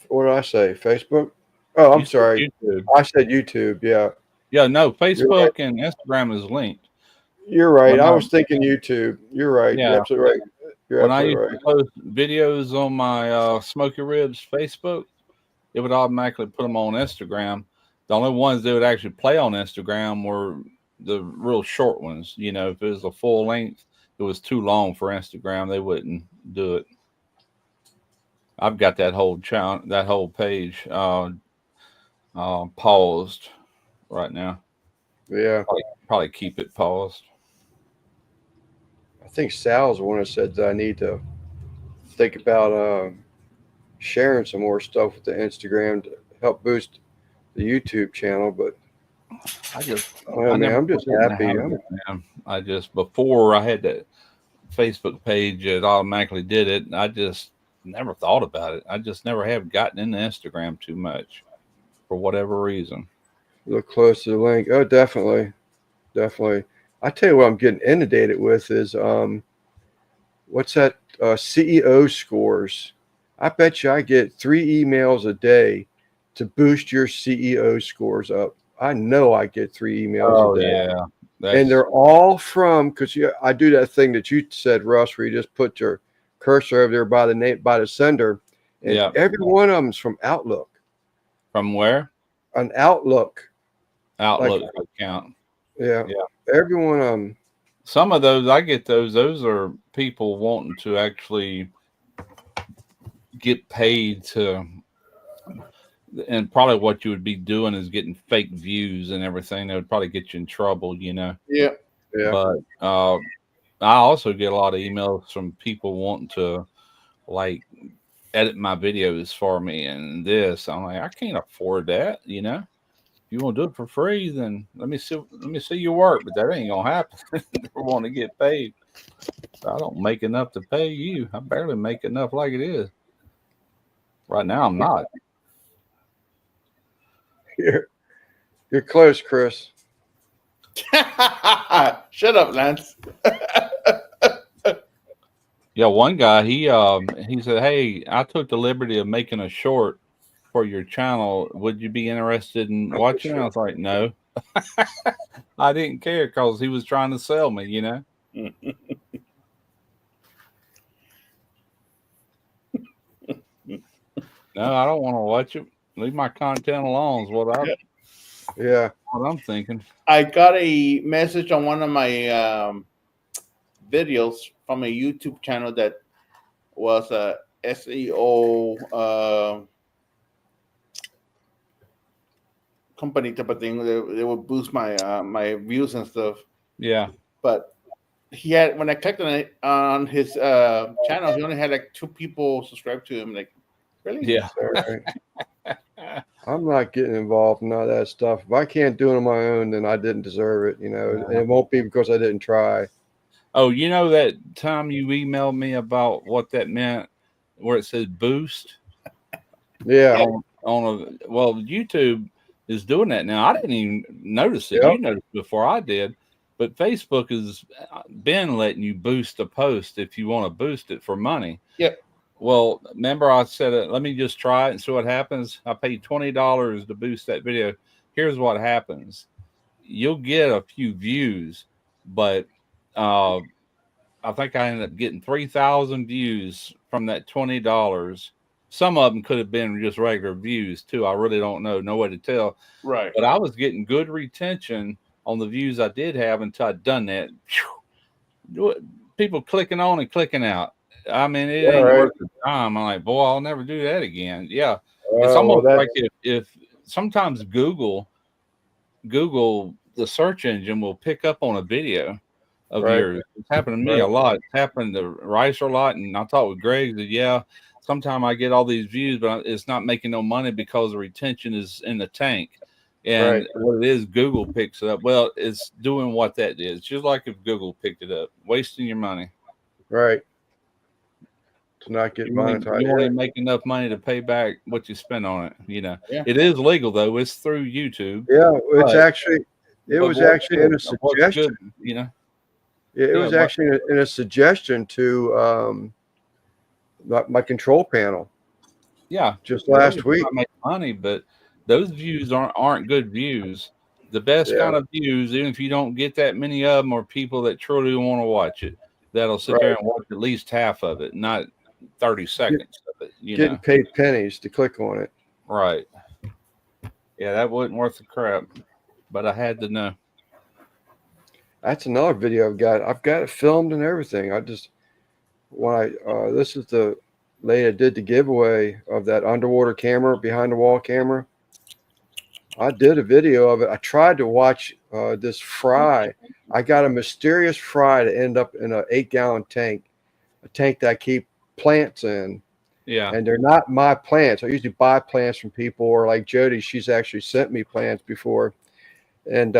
What did I say? Facebook? Oh, I'm You said sorry. YouTube. I said YouTube. Yeah, Yeah, no, you're right. Facebook and Instagram is linked. You're right. When I I, was thinking YouTube. You're right. You're yeah, absolutely right. You're when I absolutely used right. to post videos on my Smoky Ribs Facebook, it would automatically put them on Instagram. The only ones that would actually play on Instagram were the real short ones. You know, if it was a full length, it was too long for Instagram. They wouldn't do it. I've got that whole channel, that whole page paused right now. Yeah, Probably keep it paused. I think Sal's the one that said that I need to think about sharing some more stuff with the Instagram to help boost the YouTube channel. But I just, oh, I man, never I'm just put it in the happy. habit, man. I just, before I had that Facebook page that automatically did it, I just never thought about it. I just never have gotten into Instagram too much for whatever reason. Look close to the link. Oh, definitely, definitely. I tell you what, I'm getting inundated with is what's that? CEO scores. I bet you I get 3 emails a day to boost your CEO scores up. I know I get 3 emails a day. Yeah. And they're all from, because I do that thing that you said, Russ, where you just put your cursor over there by the name, by the sender, and Yeah. every one of them's from Outlook. From where? An Outlook. Outlook account. Yeah. Yeah. Every one of them. Some of those, I get those. Those are people wanting to actually get paid to, and probably what you would be doing is getting fake views and everything. That would probably get you in trouble, you know. Yeah. Yeah. But I also get a lot of emails from people wanting to like edit my videos for me and this. I'm like, I can't afford that, you know. If you want to do it for free, then let me see your work, but that ain't gonna happen. They want to get paid. I don't make enough to pay you. I barely make enough like it is. Right now I'm not. You're close, Chris. Shut up, Lance. Yeah, one guy he said, "Hey, I took the liberty of making a short for your channel. Would you be interested in watching?" I was like, "No." I didn't care because he was trying to sell me, you know. No, I don't want to watch it. Leave my content alone. Is what I'm thinking. I got a message on one of my videos from a YouTube channel that was a SEO company type of thing. They would boost my my views and stuff. Yeah. But he had, when I clicked on it on his channel, he only had like 2 people subscribed to him. Like, really? Yeah. I'm not getting involved in none of that stuff. If I can't do it on my own, then I didn't deserve it, you know. And it won't be because I didn't try. Oh, you know that time you emailed me about what that meant, where it says boost? Yeah. Well, YouTube is doing that now. I didn't even notice it. Yep. You noticed before I did, but Facebook has been letting you boost a post if you want to boost it for money. Yep. Well, remember I said, let me just try it and see what happens. I paid $20 to boost that video. Here's what happens. You'll get a few views, but I think I ended up getting 3,000 views from that $20. Some of them could have been just regular views too. I really don't know. No way to tell. Right. But I was getting good retention on the views I did have until I'd done that. People clicking on and clicking out. I mean, it ain't worth the time. I'm like, boy, I'll never do that again. Yeah. It's almost like if sometimes Google, the search engine will pick up on a video of yours. It's happened to me a lot. It's happened to Rice a lot. And I talked with Greg that, yeah, sometimes I get all these views, but it's not making no money because the retention is in the tank. And what it is, Google picks it up. Well, it's doing what that is. Just like if Google picked it up, wasting your money. Right. To not get You won't monetized. even make enough money to pay back what you spent on it. Yeah. It is legal though. It's through YouTube. Yeah, it's But- actually it but was what's actually good- in a what's suggestion. good, Yeah, it Yeah, was what- actually in a suggestion to my control panel Yeah, just Well, last it's week. not make money, but those views aren't good views. The best Yeah. kind of views, even if you don't get that many of them, are people that truly want to watch it. That'll sit there and watch at least half of it, not 30 seconds of it. Getting paid pennies to click on it. Right? Yeah, that wasn't worth the crap, but I had to know. That's another video I've got. I've got it filmed and everything. This is the lady that did the giveaway of that underwater camera, behind the wall camera. I did a video of it. I tried to watch this fry. I got a mysterious fry to end up in an 8-gallon tank, a tank that I keep plants in. Yeah, And they're not my plants. I usually buy plants from people, or like Jody, she's actually sent me plants before. And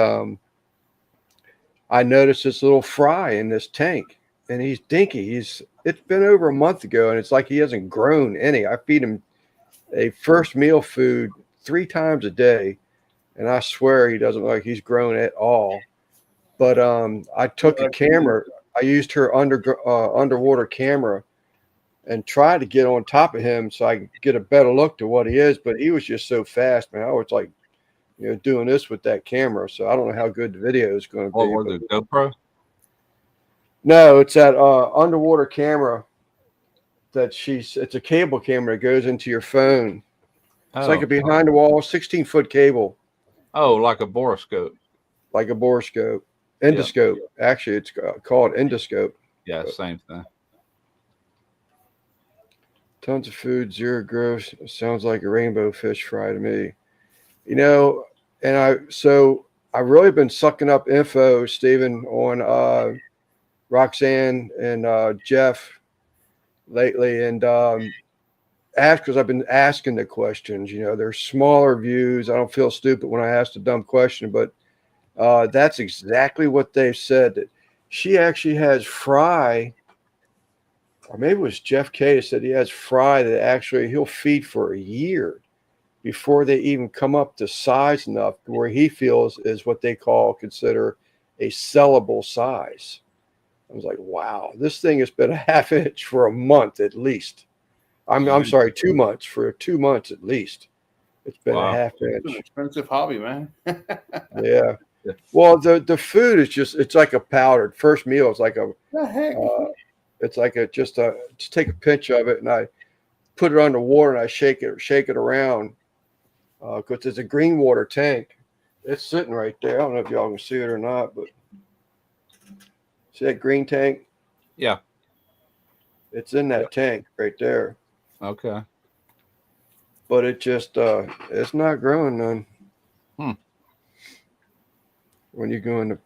I noticed this little fry in this tank, and he's dinky. It's been over a month ago, and it's like he hasn't grown any. I feed him a first meal food 3 times a day, and I swear he doesn't look like he's grown at all. But I took a camera. I used her underwater camera and tried to get on top of him so I could get a better look to what he is. But he was just so fast, man. I was like, doing this with that camera. So I don't know how good the video is going to what be. was it? GoPro? No, it's that underwater camera it's a cable camera that goes into your phone. It's like a behind the wall 16-foot cable, like a boroscope. like a borescope, endoscope. Actually, it's called endoscope. Yeah, same thing. Tons of food, zero gross. Sounds like a rainbow fish fry to me. And I've really been sucking up info, Stephen, on Roxanne and Jeff lately, and because I've been asking the questions. They're smaller views. I don't feel stupid when I ask a dumb question, but that's exactly what they've said. That she actually has fry, or maybe it was Jeff K that said he has fry that actually he'll feed for a year before they even come up to size enough to where he feels is what they consider a sellable size. I was like, wow, this thing has been a half inch for a month at least. I'm sorry, 2 months. For 2 months at least. It's been a half inch. It's an expensive hobby, man. Yeah. Well, the food is it's like a powdered first meal. It's like it's like just take a pinch of it, and I put it under water and I shake it around because it's a green water tank. It's sitting right there. I don't know if y'all can see it or not, but see that green tank? Yeah. It's in that tank right there. Okay. But it just it's not growing none. When you're going to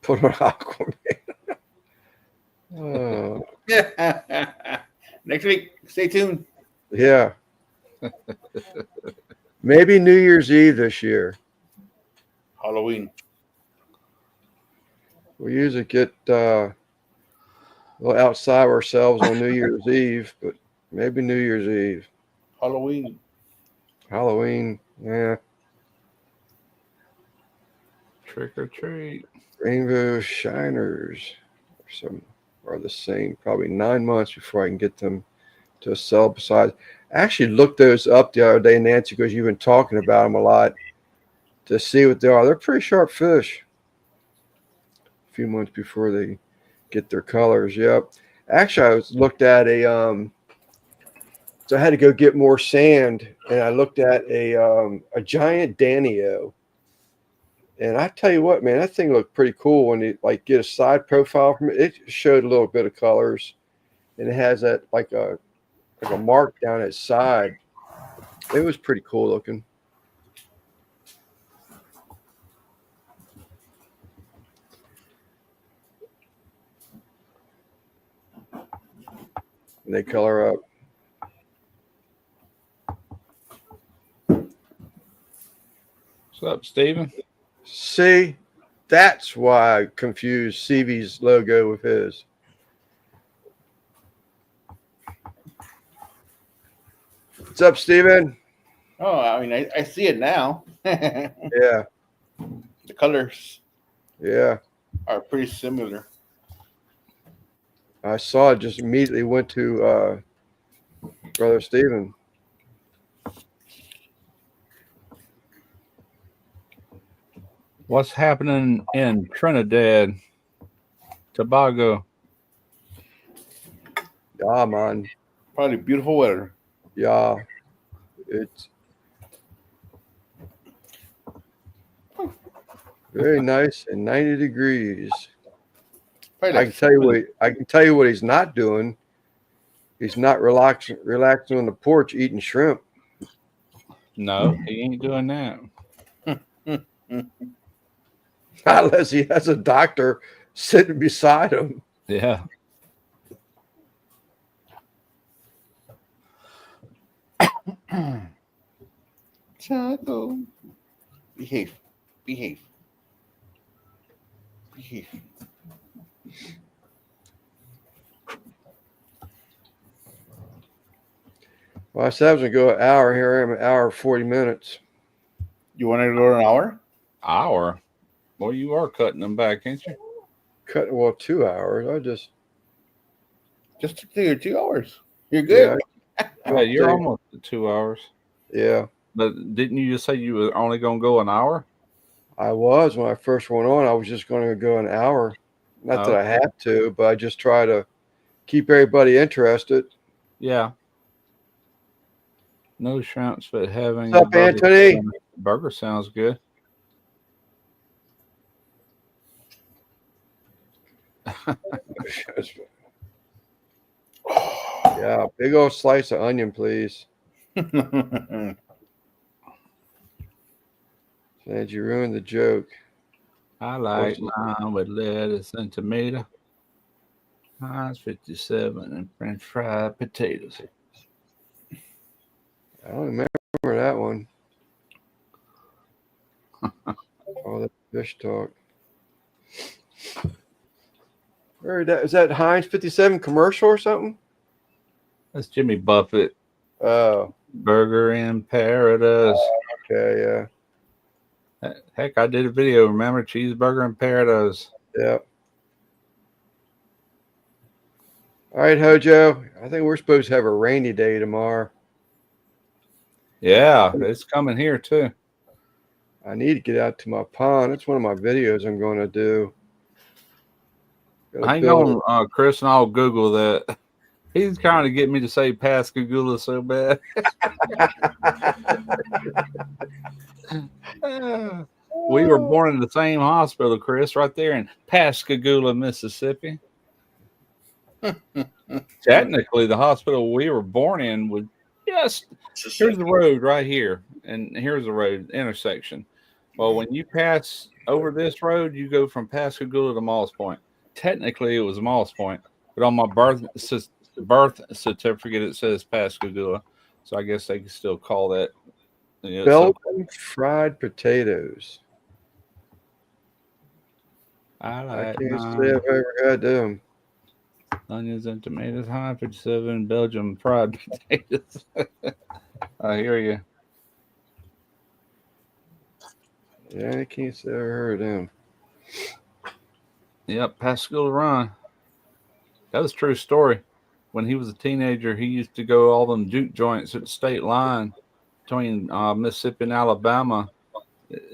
put on Aquaman. Oh. Next week, stay tuned. Yeah. Maybe New Year's Eve this year. Halloween. We usually get a little outside ourselves on New Year's Eve, but maybe New Year's Eve. Halloween, yeah. Trick or treat. Rainbow Shiners are the same. Probably 9 months before I can get them to sell. Besides, I actually looked those up the other day, Nancy, because you've been talking about them a lot, to see what they are. They're pretty sharp fish. A few months before they get their colors. Yep. Actually, I looked at so I had to go get more sand, and I looked at a giant Danio. And I tell you what, man, that thing looked pretty cool when you get a side profile from it. It showed a little bit of colors, and it has that like a mark down its side. It was pretty cool looking. And they color up. What's up, Steven? See, that's why I confused CV's logo with his. What's up, Steven? Oh, I mean, I see it now. The Yeah, colors yeah. are pretty similar. I saw it. Just immediately went to Brother Steven. What's happening in Trinidad, Tobago? Yeah, man. Probably beautiful weather. Yeah, it's very nice and 90 degrees. Probably I like can tell you what he's not doing. He's not relaxing on the porch eating shrimp. No, he ain't doing that. Unless he has a doctor sitting beside him. Yeah. Chaco. Behave. Behave. Behave. Well, I said I was going to go an hour. Here I am, an hour 40 minutes. You want to go an hour? Hour. Well, you are cutting them back, ain't you? Cut, well, 2 hours. I just, Just took your 2 hours. You're good. Yeah, you're almost at 2 hours. Yeah, But didn't you just say you were only going to go an hour? I was. When I first went on, I was just going to go an hour. Not that I had to, but I just try to keep everybody interested. Yeah. No shrimps, but having What's up, Anthony? Burger sounds good. Yeah, big old slice of onion, please. Said you ruined the joke. I like mine with lettuce and tomato. Heinz 57 and French fried potatoes. I don't remember that one. Oh, that fish talk. Where that is that Heinz 57 commercial or something? That's Jimmy Buffett. Oh, Burger in Paradise. okay, yeah. Heck, I did a video. Remember Cheeseburger in Paradise? Yeah. All right, Hojo. I think we're supposed to have a rainy day tomorrow. Yeah, it's coming here too. I need to get out to my pond. That's one of my videos I'm going to do. Hang on, Chris, and I'll Google that. He's trying to get me to say Pascagoula so bad. We were born in the same hospital, Chris, right there in Pascagoula, Mississippi. Technically, the hospital we were born in was just here's the road right here, and here's the road intersection. Well, when you pass over this road, you go from Pascagoula to Moss Point. Technically, it was Moss Point, but on my birth certificate it says Pascagoula, so I guess they can still call that. You know, Belgian fried potatoes. I can't say I've ever had them. Onions and tomatoes, Heinz 57, Belgium fried potatoes. I hear you. Yeah, I can't say I've ever heard of them. Yep, Pascagoula Run. That was a true story. When he was a teenager, he used to go all them juke joints at the state line between Mississippi and Alabama,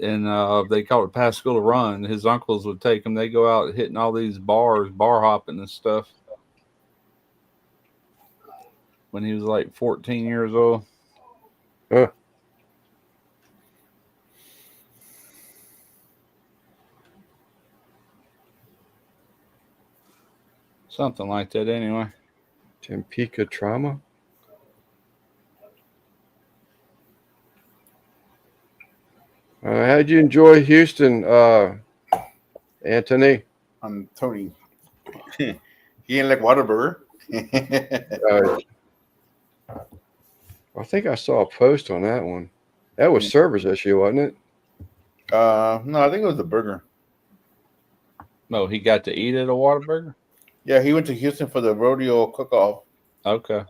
and they called it Pascagoula Run. His uncles would take him. They go out hitting all these bars, bar hopping and stuff. When he was like 14 years old. Huh. Something like that anyway. Topeka trauma. How'd you enjoy Houston, Anthony? I'm Tony. He ain't like Whataburger. I think I saw a post on that one. That was server's issue, wasn't it? No, I think it was the burger. No, he got to eat at a Whataburger? Yeah, he went to Houston for the rodeo cook-off. Okay.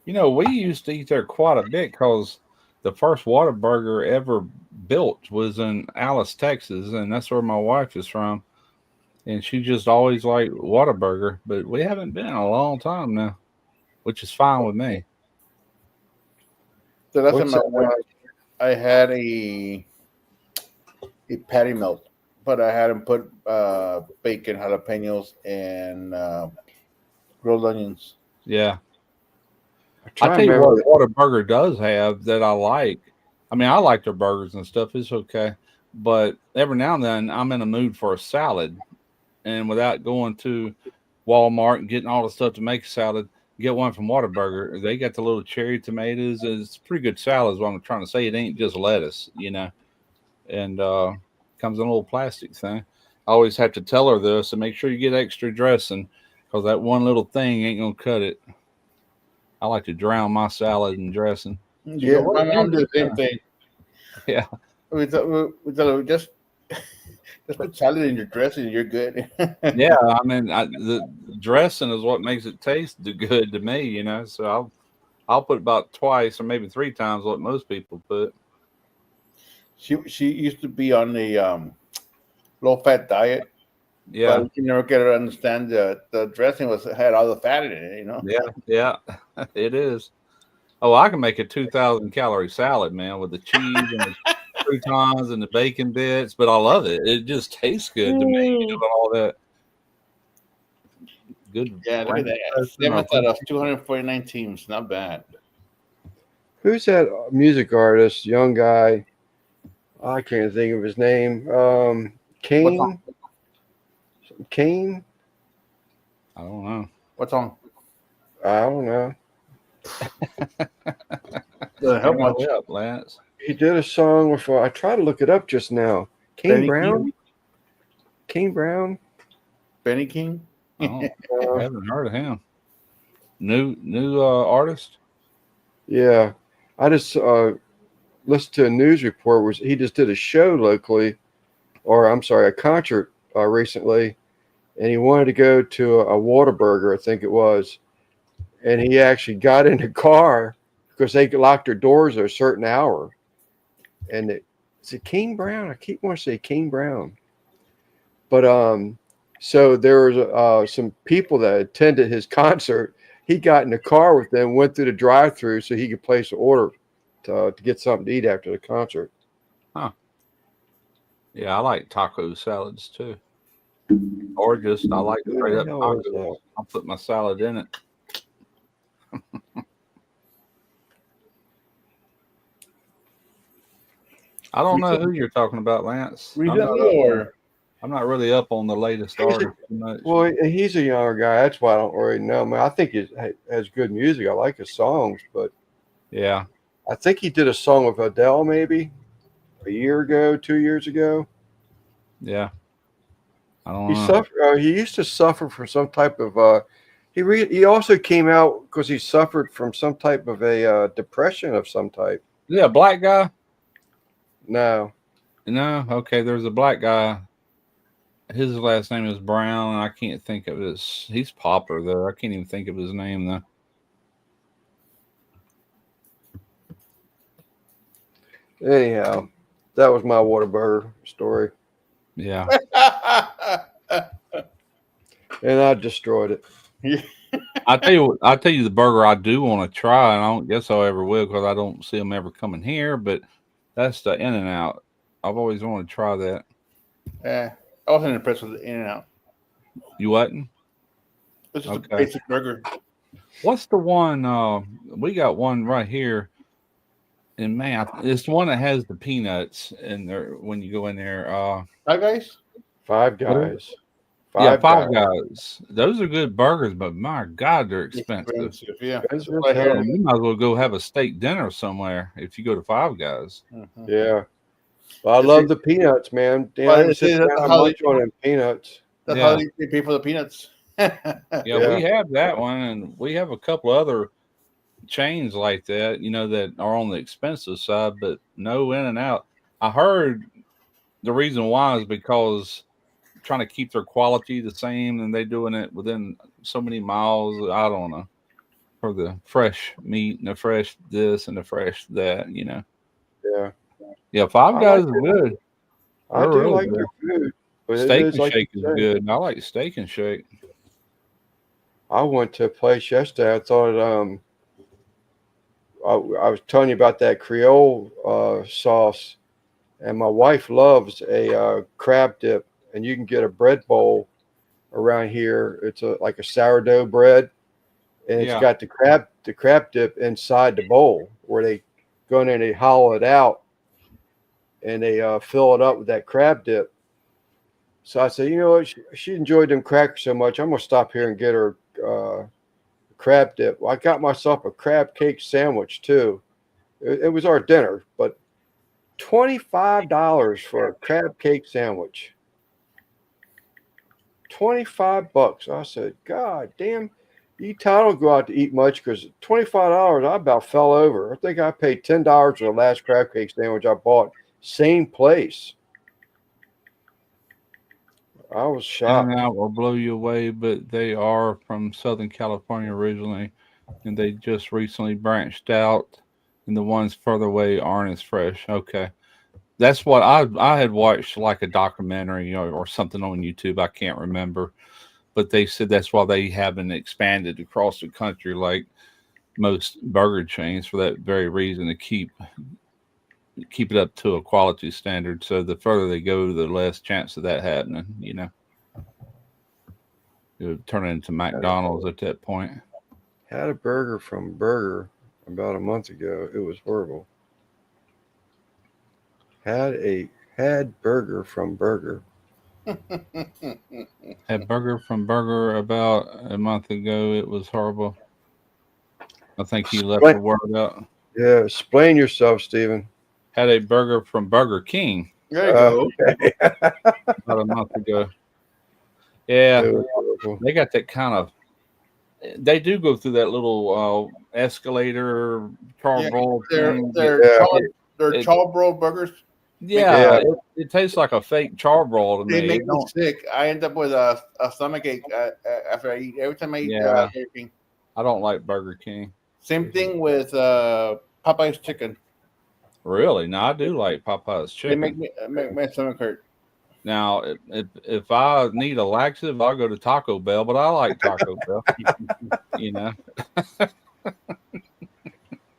You know, we used to eat there quite a bit because the first Whataburger ever built was in Alice, Texas, and that's where my wife is from. And she just always liked Whataburger, but we haven't been in a long time now, which is fine with me. So that's What's my that? wife. I had a patty melt, but I hadn't put bacon, jalapenos, and grilled onions. Yeah. I I try tell and you remember. what Whataburger does have that I like. I mean, I like their burgers and stuff. It's okay. But every now and then I'm in a mood for a salad. And without going to Walmart and getting all the stuff to make a salad, get one from Whataburger. They got the little cherry tomatoes. It's pretty good salad, is what I'm trying to say. It ain't just lettuce, and comes in a little plastic thing. I always have to tell her this and make sure you get extra dressing because that one little thing ain't going to cut it. I like to drown my salad in dressing. She Yeah, go, "What my are you mom did the same doing?" thing. Yeah, We tell her just put salad in your dressing, and you're good. yeah. I mean, the dressing is what makes it taste good to me. So I'll put about twice or maybe three times what most people put. She used to be on the low fat diet, but Yeah, you never get her to understand the dressing had all the fat in it. yeah, yeah. It is. Oh, I can make a 2,000 calorie salad, man, with the cheese and the croutons and the bacon bits. But I love it. It just tastes good to me. All that good Yeah, look at ranch that. dressing or 7th out of 249 teams. Not bad. Who's that music artist? Young guy. I can't think of his name. What's on? Kane. Kane. I don't know. What's on? I don't know. Doesn't help much. Help me up, Lance. He did a song with. I tried to look it up just now. Kane Benny Brown. King? Kane Brown. Benny King? I Uh, haven't heard of him. New artist. yeah, I just listened to a news report. Was he just did a show locally, or I'm sorry, a concert recently, and he wanted to go to a Whataburger, I think it was, and he actually got in the car because they locked their doors at a certain hour, and is it King Brown? I keep wanting to say King Brown, but so there was some people that attended his concert. He got in the car with them, went through the drive-through so he could place an order to get something to eat after the concert. Yeah, I like taco salads too. Or just I like Who straight the up hell is tacos. that? I'll put my salad in it. I don't know who you're talking about, Lance. Recently or? I'm not really up on the latest artist too much. Well, he's a younger guy. That's why I don't really know. I mean, I think he has good music. I like his songs, but Yeah, I think he did a song with Adele maybe a year ago, 2 years ago. yeah. I don't He know. suffered. He used to suffer from some type of. He also came out because he suffered from some type of a depression of some type. Yeah, black guy. No, No, okay. There's a black guy. His last name is Brown, and I can't think of his. He's popular though. I can't even think of his name though. anyhow, that was my Whataburger story, Yeah, and I destroyed it. I tell you the burger I do want to try, and I don't guess I ever will because I don't see them ever coming here. But that's the In and Out. I've always wanted to try that. Yeah, I wasn't impressed with the In and Out. You wasn't? It's just Okay. a basic burger. What's the one? We got one right here. And man, it's the one that has the peanuts in there when you go in there. Hi guys. Five Guys. Yeah, Five Guys. Those are good burgers, but my God, they're expensive. Yeah. That's Expensive what I as hear. hell. You might as well go have a steak dinner somewhere if you go to Five Guys. Mhm. Yeah. Well, I love the peanuts, man. Damn, Well, I can see, sit that's down and how munch on them peanuts. That's Yeah. how they pay for the peanuts. Yeah, we have that one, and we have a couple other chains like that, that are on the expensive side, but no In and Out. I heard the reason why is because trying to keep their quality the same and they doing it within so many miles. I don't know. for the fresh meat and the fresh this and the fresh that. Yeah, Yeah, Five I Guys like is good. I They're do really like good. their food, but it Steak is and like Shake you is say. good. I like Steak and Shake. I went to a place yesterday. I thought I was telling you about that Creole sauce, and my wife loves a crab dip, and you can get a bread bowl around here. It's like a sourdough bread, and it's Yeah. got the crab dip inside the bowl where they go in and they hollow it out and they fill it up with that crab dip. So I said, you know what? She enjoyed them crackers so much. I'm gonna stop here and get her crab dip. Well, I got myself a crab cake sandwich too. It was our dinner, but $25 for a crab cake sandwich. 25 bucks. I said, God damn, I don't go out to eat much because $25, I about fell over. I think I paid $10 for the last crab cake sandwich I bought. Same place. I was In shocked. and Out will blow you away, but they are from Southern California originally, and they just recently branched out, and the ones further away aren't as fresh. Okay. That's what I had watched, like a documentary or something on YouTube. I can't remember, but they said that's why they haven't expanded across the country like most burger chains, for that very reason, to keep it up to a quality standard. So the further they go, the less chance of that happening. It would turn into McDonald's at that point. Had a burger from Burger about a month ago. It was horrible. Had burger from Burger. Had burger from Burger about a month ago. It was horrible. I think you left the word out. Yeah, explain yourself, Stephen. Had a burger from Burger King There you go. Okay. about a month ago. Yeah, It was horrible. they got that kind of. They do go through that little escalator charbroil thing. Yeah. They're It- charbroiled burgers. Yeah, Yeah. it tastes like a fake charbroil to They me. make It me don't- sick. I end up with a stomach ache after I eat. Every time I eat Yeah. Burger King. I don't like Burger King. Same thing with Popeye's chicken. Really? Now I do like Popeye's They chicken. make my stomach hurt. Now, if I need a laxative, I'll go to Taco Bell, but I like Taco Bell.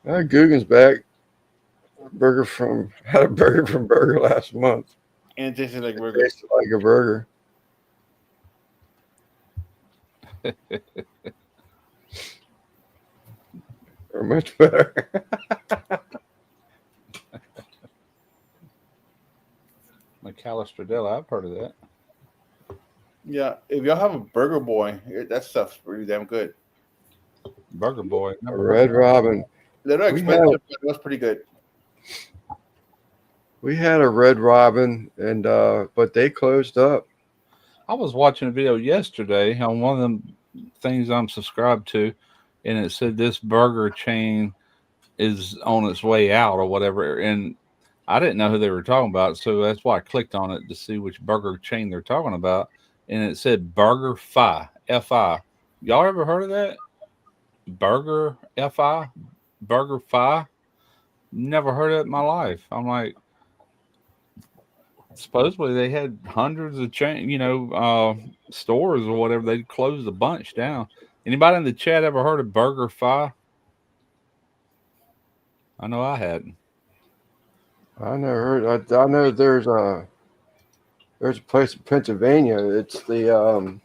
Guggen's back. Had a burger from Burger last month. And it tasted like burger. Tasted like a burger. Or much better. McAllister Deli, I've heard of that. Yeah, if y'all have a Burger Boy, that stuff's pretty damn good. Burger Boy. A Red Robin. They're not We expensive, but it was pretty good. We had a Red Robin, and but they closed up. I was watching a video yesterday on one of them things I'm subscribed to, and it said this burger chain is on its way out or whatever. And I didn't know who they were talking about, so that's why I clicked on it to see which burger chain they're talking about. And it said Burger Fi, F-I. Y'all ever heard of that? Burger F-I? Burger Fi? Never heard of it in my life. I'm like, supposedly they had hundreds of stores or whatever. They closed a bunch down. Anybody in the chat ever heard of Burger Fi? I know I hadn't. I never heard. I know there's a place in Pennsylvania. It's the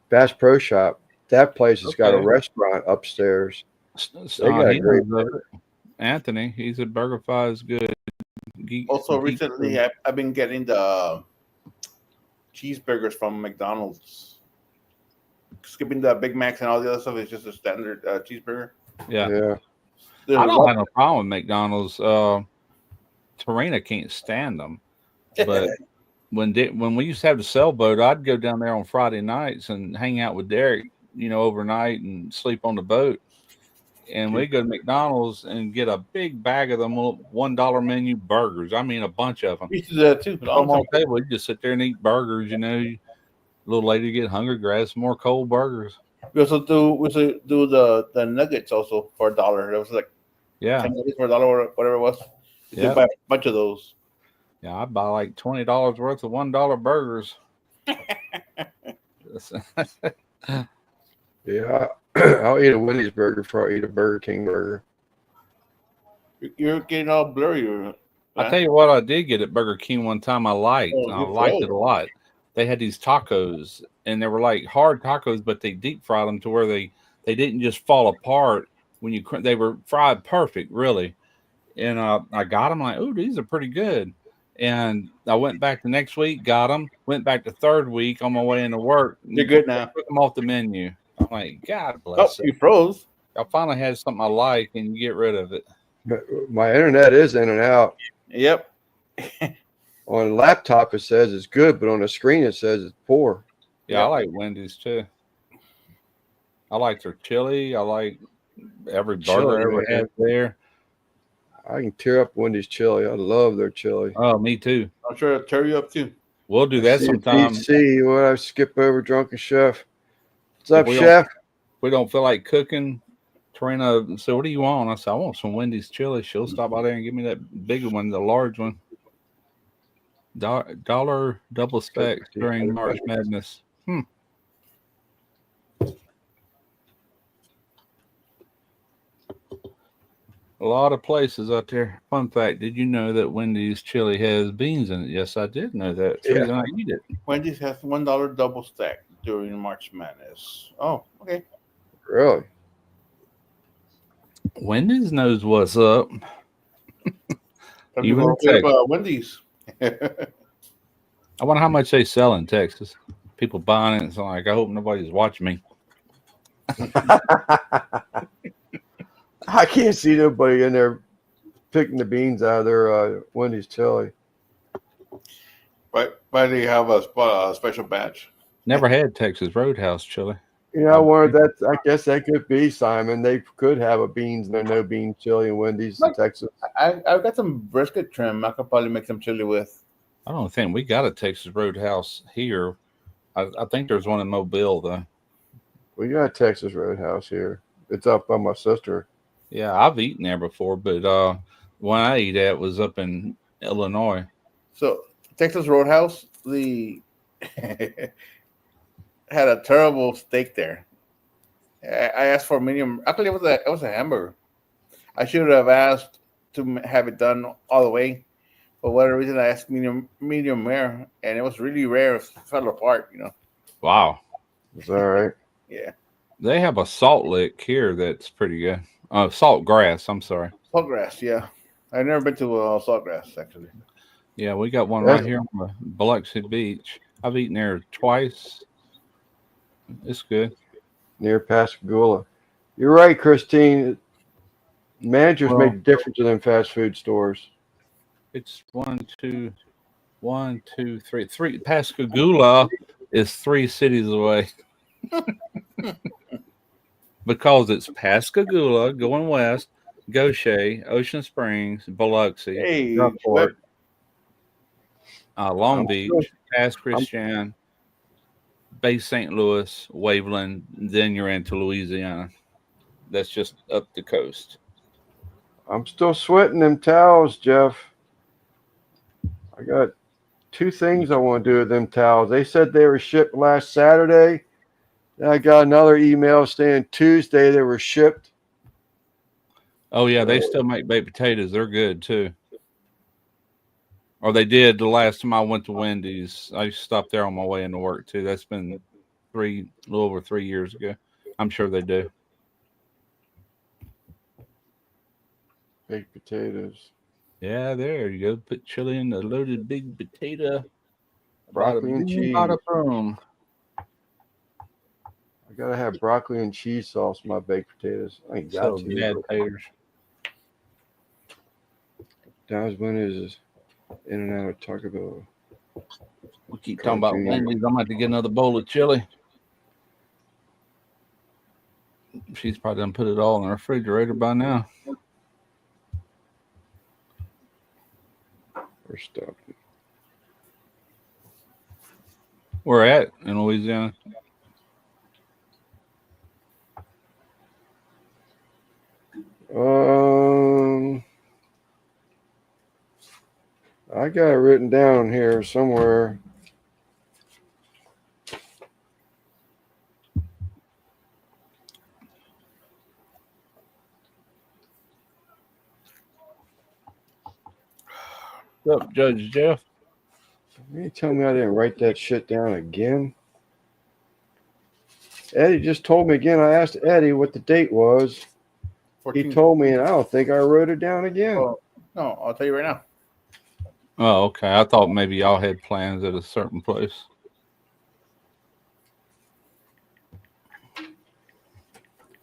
Bass Pro Shop. That place has got a Okay. restaurant upstairs. They got a He great knows of it. Anthony, he said Burger Fi is good. Also, recently I've been getting the cheeseburgers from McDonald's. Skipping the Big Macs and all the other stuff, it's just a standard cheeseburger. Yeah. Yeah. They're I don't lo- have no problem with McDonald's. Tarina can't stand them, but when we used to have the sailboat, I'd go down there on Friday nights and hang out with Derek, overnight and sleep on the boat. And we'd go to McDonald's and get a big bag of them little $1 menu burgers. I mean, a bunch of them. we used to do that too. Come on the table, you just sit there and eat burgers. A little later, you get hungry, grab some more cold burgers. We also do the nuggets also for $1. It was like Yeah, 10 nuggets for $1 or whatever it was. You yeah, could buy a bunch of those. yeah. I buy like $20 worth of $1 burgers. Yeah, I'll eat a Wendy's burger before I eat a Burger King burger. You're getting all blurry. I tell you what, I did get at Burger King one time. I liked. Oh, I you liked froze. it a lot. They had these tacos, and they were like hard tacos, but they deep fried them to where they didn't just fall apart when you. They were fried perfect, really. And I got them like, oh, these are pretty good. And I went back the next week, got them. Went back the third week on my way into work. You're good now. Took them off the menu. I'm like, God Oh, bless it. you froze. I finally had something I like, and you get rid of it. My internet is in and out. Yep. On a laptop, it says it's good, but on the screen, it says it's poor. Yeah, Yep. I like Wendy's too. I like their chili. I like every burger Chili, I ever man. had there. I can tear up Wendy's chili. I love their chili. Oh, me too. I'm sure it'll tear you up too. We'll do that See, sometime. DC, when I skip over Drunken Chef. What's If up, we Chef? we don't feel like cooking. Tarina said, "What do you want?" I said, "I want some Wendy's chili." She'll stop by there and give me that bigger one, the large one. Dollar double stack during March Madness. A lot of places out there. Fun fact: did you know that Wendy's chili has beans in it? Yes, I did know that. It's the Yeah. reason I eat it. Wendy's has $1 double stack during March Madness. Oh, okay. Really? Wendy's knows what's up. Some Even people in hit up, Texas. Wendy's. I wonder how much they sell in Texas. People buying it. It's like, I hope nobody's watching me. I can't see nobody in there picking the beans out of their Wendy's chili. Why do you have a special batch? Never had Texas Roadhouse chili. You know, I wondered that. I guess that could be, Simon. They could have a beans and no bean chili in Wendy's in Texas. I've got some brisket trim. I could probably make some chili with. I don't think we got a Texas Roadhouse here. I think there's one in Mobile though. We got a Texas Roadhouse here. It's up by my sister. Yeah, I've eaten there before, but when I eat at was up in Illinois. So Texas Roadhouse, the had a terrible steak there. I asked for medium. Actually, it was a hamburger. I should have asked to have it done all the way. For whatever reason, I asked medium rare, and it was really rare. It fell apart, you know. Wow. It's all right. Yeah. They have a salt lick here that's pretty good. Salt grass, I'm sorry. Saltgrass, yeah. I've never been to Saltgrass, actually. Yeah, we got one right here on the Biloxi Beach. I've eaten there twice. It's good. Near Pascagoula. You're right, Christine. Managers Well- make a difference in them fast food stores. It's 3. Pascagoula is 3 cities away. Because it's Pascagoula going west, Goshen, Ocean Springs, Biloxi, Hey, Gulfport, Long I'm Beach, good. Pass Christian, Bay St. Louis, Waveland, then you're into Louisiana. That's just up the coast. I'm still sweating them towels, Jeff. I got 2 things I want to do with them towels. They said they were shipped last Saturday. Then I got another email saying Tuesday they were shipped. Oh yeah, they still make baked potatoes. They're good too. Or they did the last time I went to Wendy's. I stopped there on my way into work too. That's been a little over 3 years ago. I'm sure they do. Baked potatoes. Yeah, there you go. Put chili in the loaded big potato. Broccoli and cheese. Bada boom. I gotta have broccoli and cheese sauce in my baked potatoes. I ain't got So to. bad taters. That when is in and out of Taco Bell. We keep talking about Cartoon. Wendy's. I'm about to get another bowl of chili. She's probably done put it all in the refrigerator by now. Or stuff. We're at in Louisiana. I got it written down here somewhere. What's up, Judge Jeff? You tell me I didn't write that shit down again. Eddie just told me again. I asked Eddie what the date was. He 14. told me, and I don't think I wrote it down again. Oh, no, I'll tell you right now. Oh, okay. I thought maybe y'all had plans at a certain place.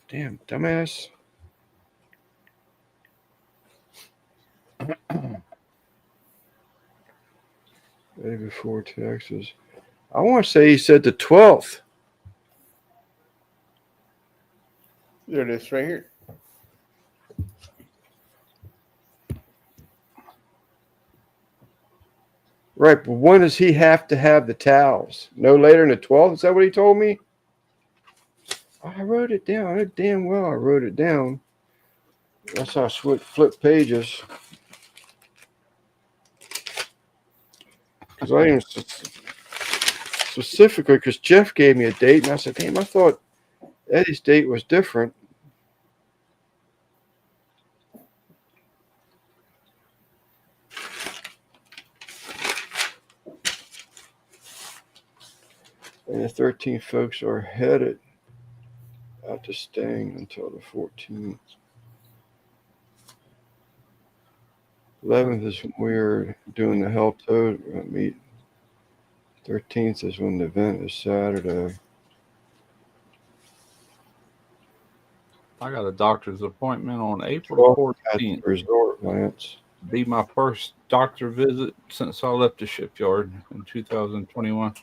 Damn, dumbass. Day before Texas. I want to say he said the 12th. There it is, right here. Right, but when does he have to have the towels? No later than the 12th? Is that what he told me? I wrote it down. I know damn well I wrote it down. That's how I flip pages. Because I didn't specifically, because Jeff gave me a date, and I said, damn, I thought Eddie's date was different. And the 13 folks are headed out to staying until the 14th. 11th is when we're doing the Hell Toad meet. 13th is when the event is Saturday. I got a doctor's appointment on April At the 14th. resort, Lance. Be my first doctor visit since I left the shipyard in 2021.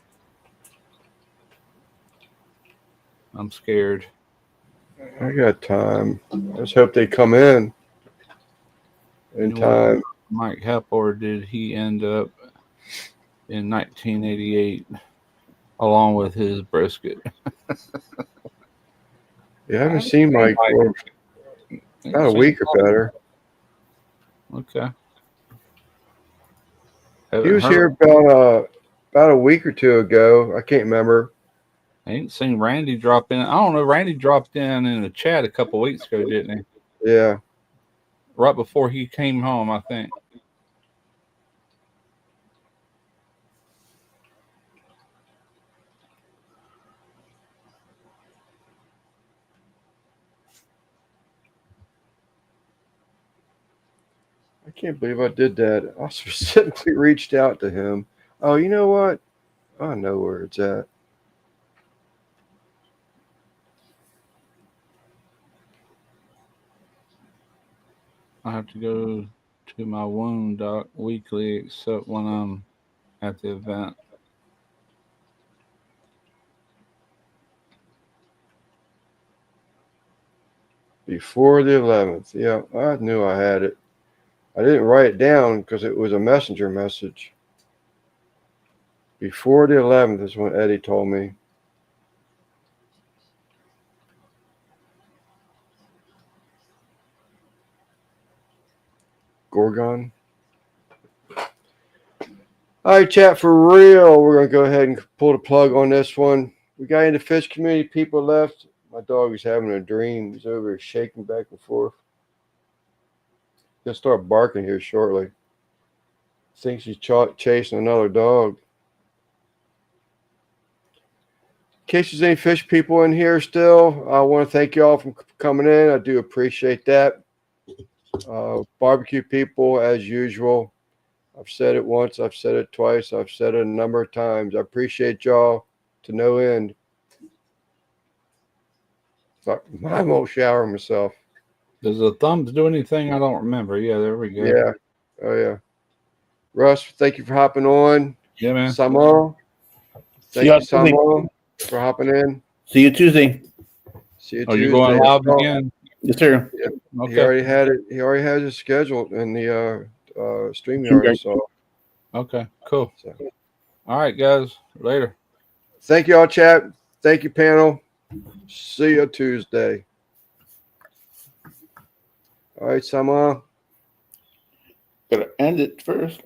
I'm scared. I got time. Let's hope they come in time. Mike Hepler, did he end up in 1988 along with his brisket? You haven't seen Mike for about a week or better. Okay. He was here about a week or two ago. I can't remember. I ain't seen Randy drop in. I don't know. Randy dropped in the chat a couple weeks ago, didn't he? Yeah. Right before he came home, I think. I can't believe I did that. I specifically reached out to him. Oh, you know what? I know where it's at. I have to go to my wound doc weekly, except when I'm at the event. Before the 11th. Yeah, I knew I had it. I didn't write it down because it was a messenger message. Before the 11th is when Eddie told me. Gorgon. All right, chat, for real. We're going to go ahead and pull the plug on this one. We got into fish community. People left. My dog is having a dream. He's over here shaking back and forth. He'll start barking here shortly. Thinks he's chasing another dog. In case there's any fish people in here still, I want to thank you all for coming in. I do appreciate that. Barbecue people, as usual. I've said it once. I've said it twice. I've said it a number of times. I appreciate y'all to no end. I won't shower myself. Does the thumbs do anything? I don't remember. Yeah, there we go. Yeah. Oh, yeah. Russ, thank you for hopping on. Yeah, man. Samo. Thank you, Samo, for hopping in. See you Tuesday. See you Oh, Tuesday. you're going live again? Yes, sir. Okay. He already had it. He already has it scheduled in the StreamYard. So, Okay, cool. All right, guys. Later. thank you all, chat. Thank you, panel. See you Tuesday. All right, Sama. Gotta end it first.